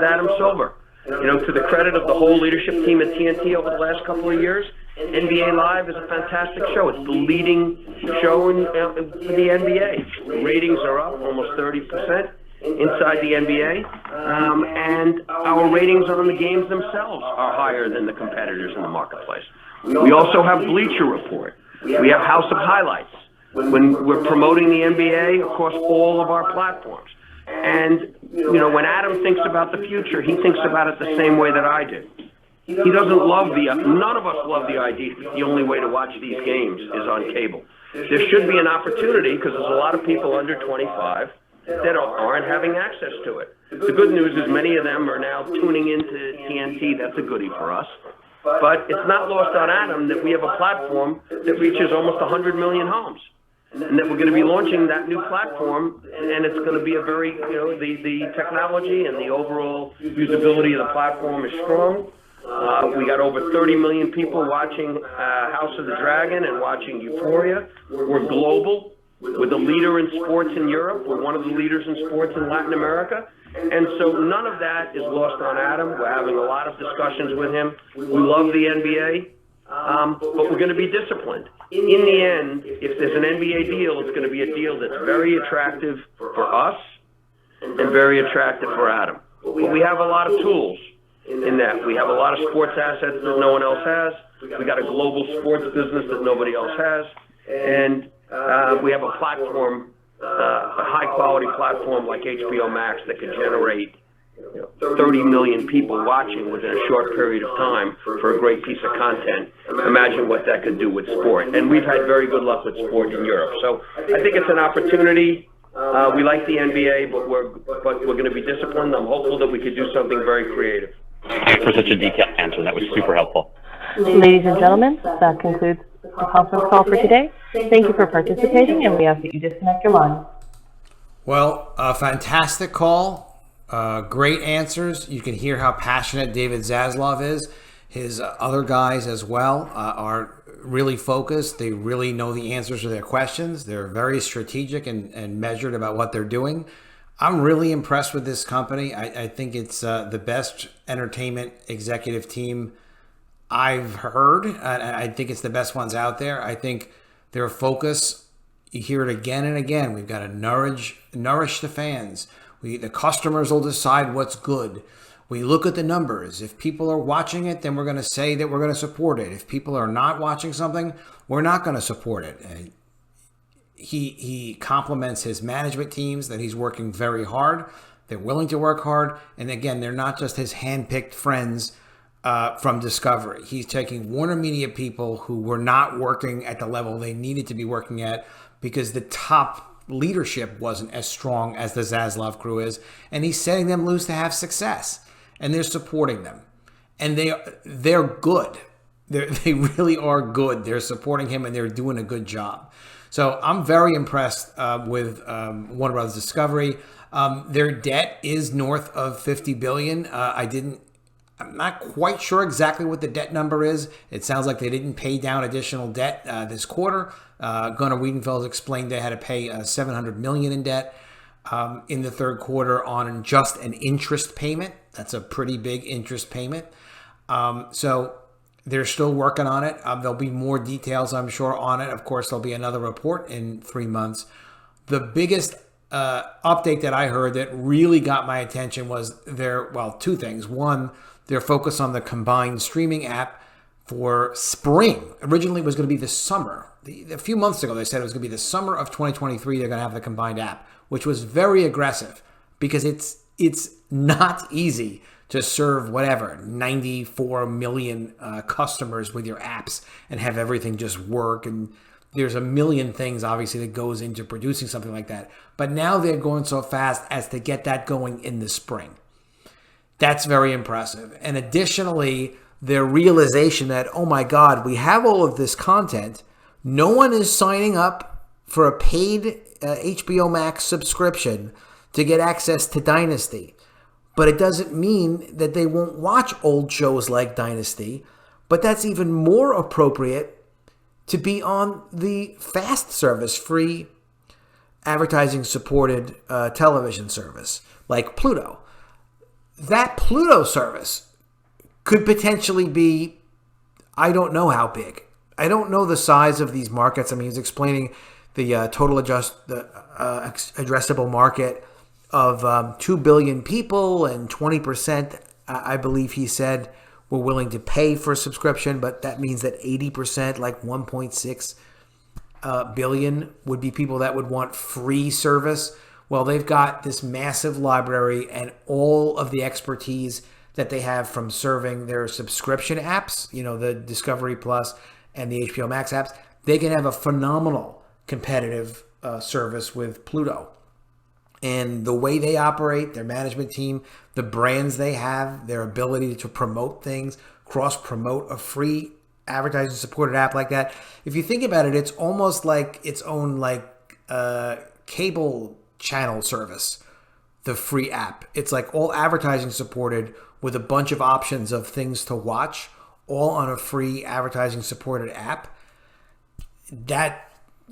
Adam Silver. You know, to the credit of the whole leadership team at TNT over the last couple of years, NBA Live is a fantastic show. It's the leading show in the NBA. Ratings are up almost 30% inside the NBA, and our ratings on the games themselves are higher than the competitors in the marketplace. We also have Bleacher Report. We have House of Highlights when we're promoting the NBA across all of our platforms. And, you know, when Adam thinks about the future, he thinks about it the same way that I do. He doesn't love none of us love the idea that the only way to watch these games is on cable. There should be an opportunity, because there's a lot of people under 25 that aren't having access to it. The good news is many of them are now tuning into TNT. That's a goodie for us. But it's not lost on Adam that we have a platform that reaches almost 100 million homes. And that we're going to be launching that new platform, and it's going to be a very, you know, the technology and the overall usability of the platform is strong. We got over 30 million people watching House of the Dragon and watching Euphoria. We're global. We're the leader in sports in Europe. We're one of the leaders in sports in Latin America. And so none of that is lost on Adam. We're having a lot of discussions with him. We love the NBA, but we're going to be disciplined. In the end, if there's an NBA deal, it's going to be a deal that's very attractive for us and very attractive for Adam. But we have a lot of tools in that. We have a lot of sports assets that no one else has. We got a global sports business that nobody else has. And we have a platform, a high-quality platform like HBO Max that could generate 30 million people watching within a short period of time for a great piece of content. Imagine what that could do with sport. And we've had very good luck with sport in Europe. So I think it's an opportunity. We like the NBA, but we're going to be disciplined. I'm hopeful that we could do something very creative. Thanks for such a detailed answer. That was super helpful. Ladies and gentlemen, that concludes the conference call for today. Thank you for participating, and we ask that you disconnect your line. Well, a fantastic call. Great answers. You can hear how passionate David Zaslav is. His other guys as well are really focused. They really know the answers to their questions. They're very strategic and measured about what they're doing. I'm really impressed with this company. I think it's the best entertainment executive team I've heard. I think it's the best ones out there. I think their focus, you hear it again and again. We've got to nourish the fans. The customers will decide what's good. We look at the numbers. If people are watching it, then we're going to say that we're going to support it. If people are not watching something, we're not going to support it. And he compliments his management teams that he's working very hard. They're willing to work hard. And again, they're not just his handpicked friends from Discovery. He's taking Warner Media people who were not working at the level they needed to be working at because the top leadership wasn't as strong as the Zaslav crew is, and he's setting them loose to have success, and they're supporting them, and they're good. They really are good. They're supporting him, and they're doing a good job. So I'm very impressed with Warner Brothers Discovery. Their debt is north of $50 billion. I'm not quite sure exactly what the debt number is. It sounds like they didn't pay down additional debt this quarter. Gunnar Wiedenfeld explained they had to pay $700 million in debt in the third quarter on just an interest payment. That's a pretty big interest payment. So they're still working on it. There'll be more details, I'm sure, on it. Of course, there'll be another report in 3 months. The biggest update that I heard that really got my attention was two things. One, their focus on the combined streaming app for spring. Originally, it was going to be the summer. A few months ago, they said it was going to be the summer of 2023. They're going to have the combined app, which was very aggressive because it's not easy to serve 94 million customers with your apps and have everything just work. And there's a million things, obviously, that goes into producing something like that. But now they're going so fast as to get that going in the spring. That's very impressive. And additionally, their realization that, oh my God, we have all of this content. No one is signing up for a paid HBO Max subscription to get access to Dynasty. But it doesn't mean that they won't watch old shows like Dynasty. But that's even more appropriate to be on the FAST service, free advertising supported television service like Pluto. That Pluto service could potentially be, I don't know how big. I don't know the size of these markets. I mean, he's explaining the total addressable market of 2 billion people, and 20%, I believe he said, were willing to pay for a subscription, but that means that 80%, like 1.6 billion, would be people that would want free service. Well, they've got this massive library and all of the expertise that they have from serving their subscription apps, the Discovery Plus and the HBO Max apps. They can have a phenomenal competitive service with Pluto. And the way they operate, their management team, the brands they have, their ability to promote things, cross-promote a free advertising supported app like that. If you think about it, it's almost like its own cable channel service, the free app. It's like all advertising supported with a bunch of options of things to watch, all on a free advertising supported app. That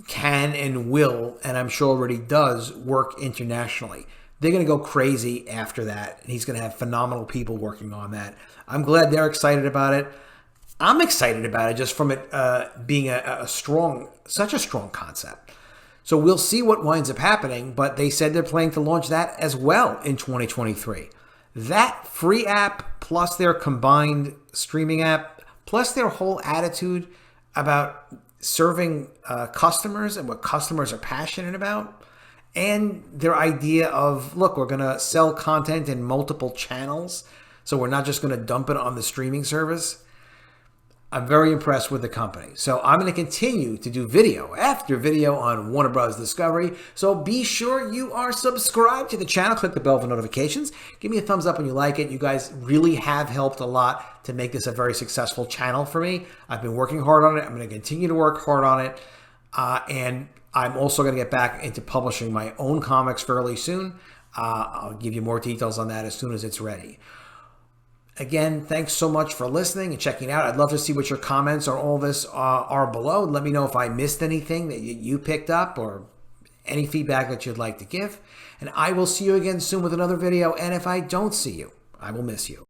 can and will, and I'm sure already does, work internationally. They're going to go crazy after that, and he's going to have phenomenal people working on that. I'm glad they're excited about it. I'm excited about it just from it being such a strong concept. So we'll see what winds up happening, but they said they're planning to launch that as well in 2023. That free app plus their combined streaming app plus their whole attitude about serving customers and what customers are passionate about, and their idea of, look, we're going to sell content in multiple channels, so we're not just going to dump it on the streaming service. I'm very impressed with the company. So I'm going to continue to do video after video on Warner Bros. Discovery. So be sure you are subscribed to the channel. Click the bell for notifications. Give me a thumbs up when you like it. You guys really have helped a lot to make this a very successful channel for me. I've been working hard on it. I'm going to continue to work hard on it. And I'm also going to get back into publishing my own comics fairly soon. I'll give you more details on that as soon as it's ready. Again, thanks so much for listening and checking out. I'd love to see what your comments on all this are below. Let me know if I missed anything that you picked up or any feedback that you'd like to give. And I will see you again soon with another video. And if I don't see you, I will miss you.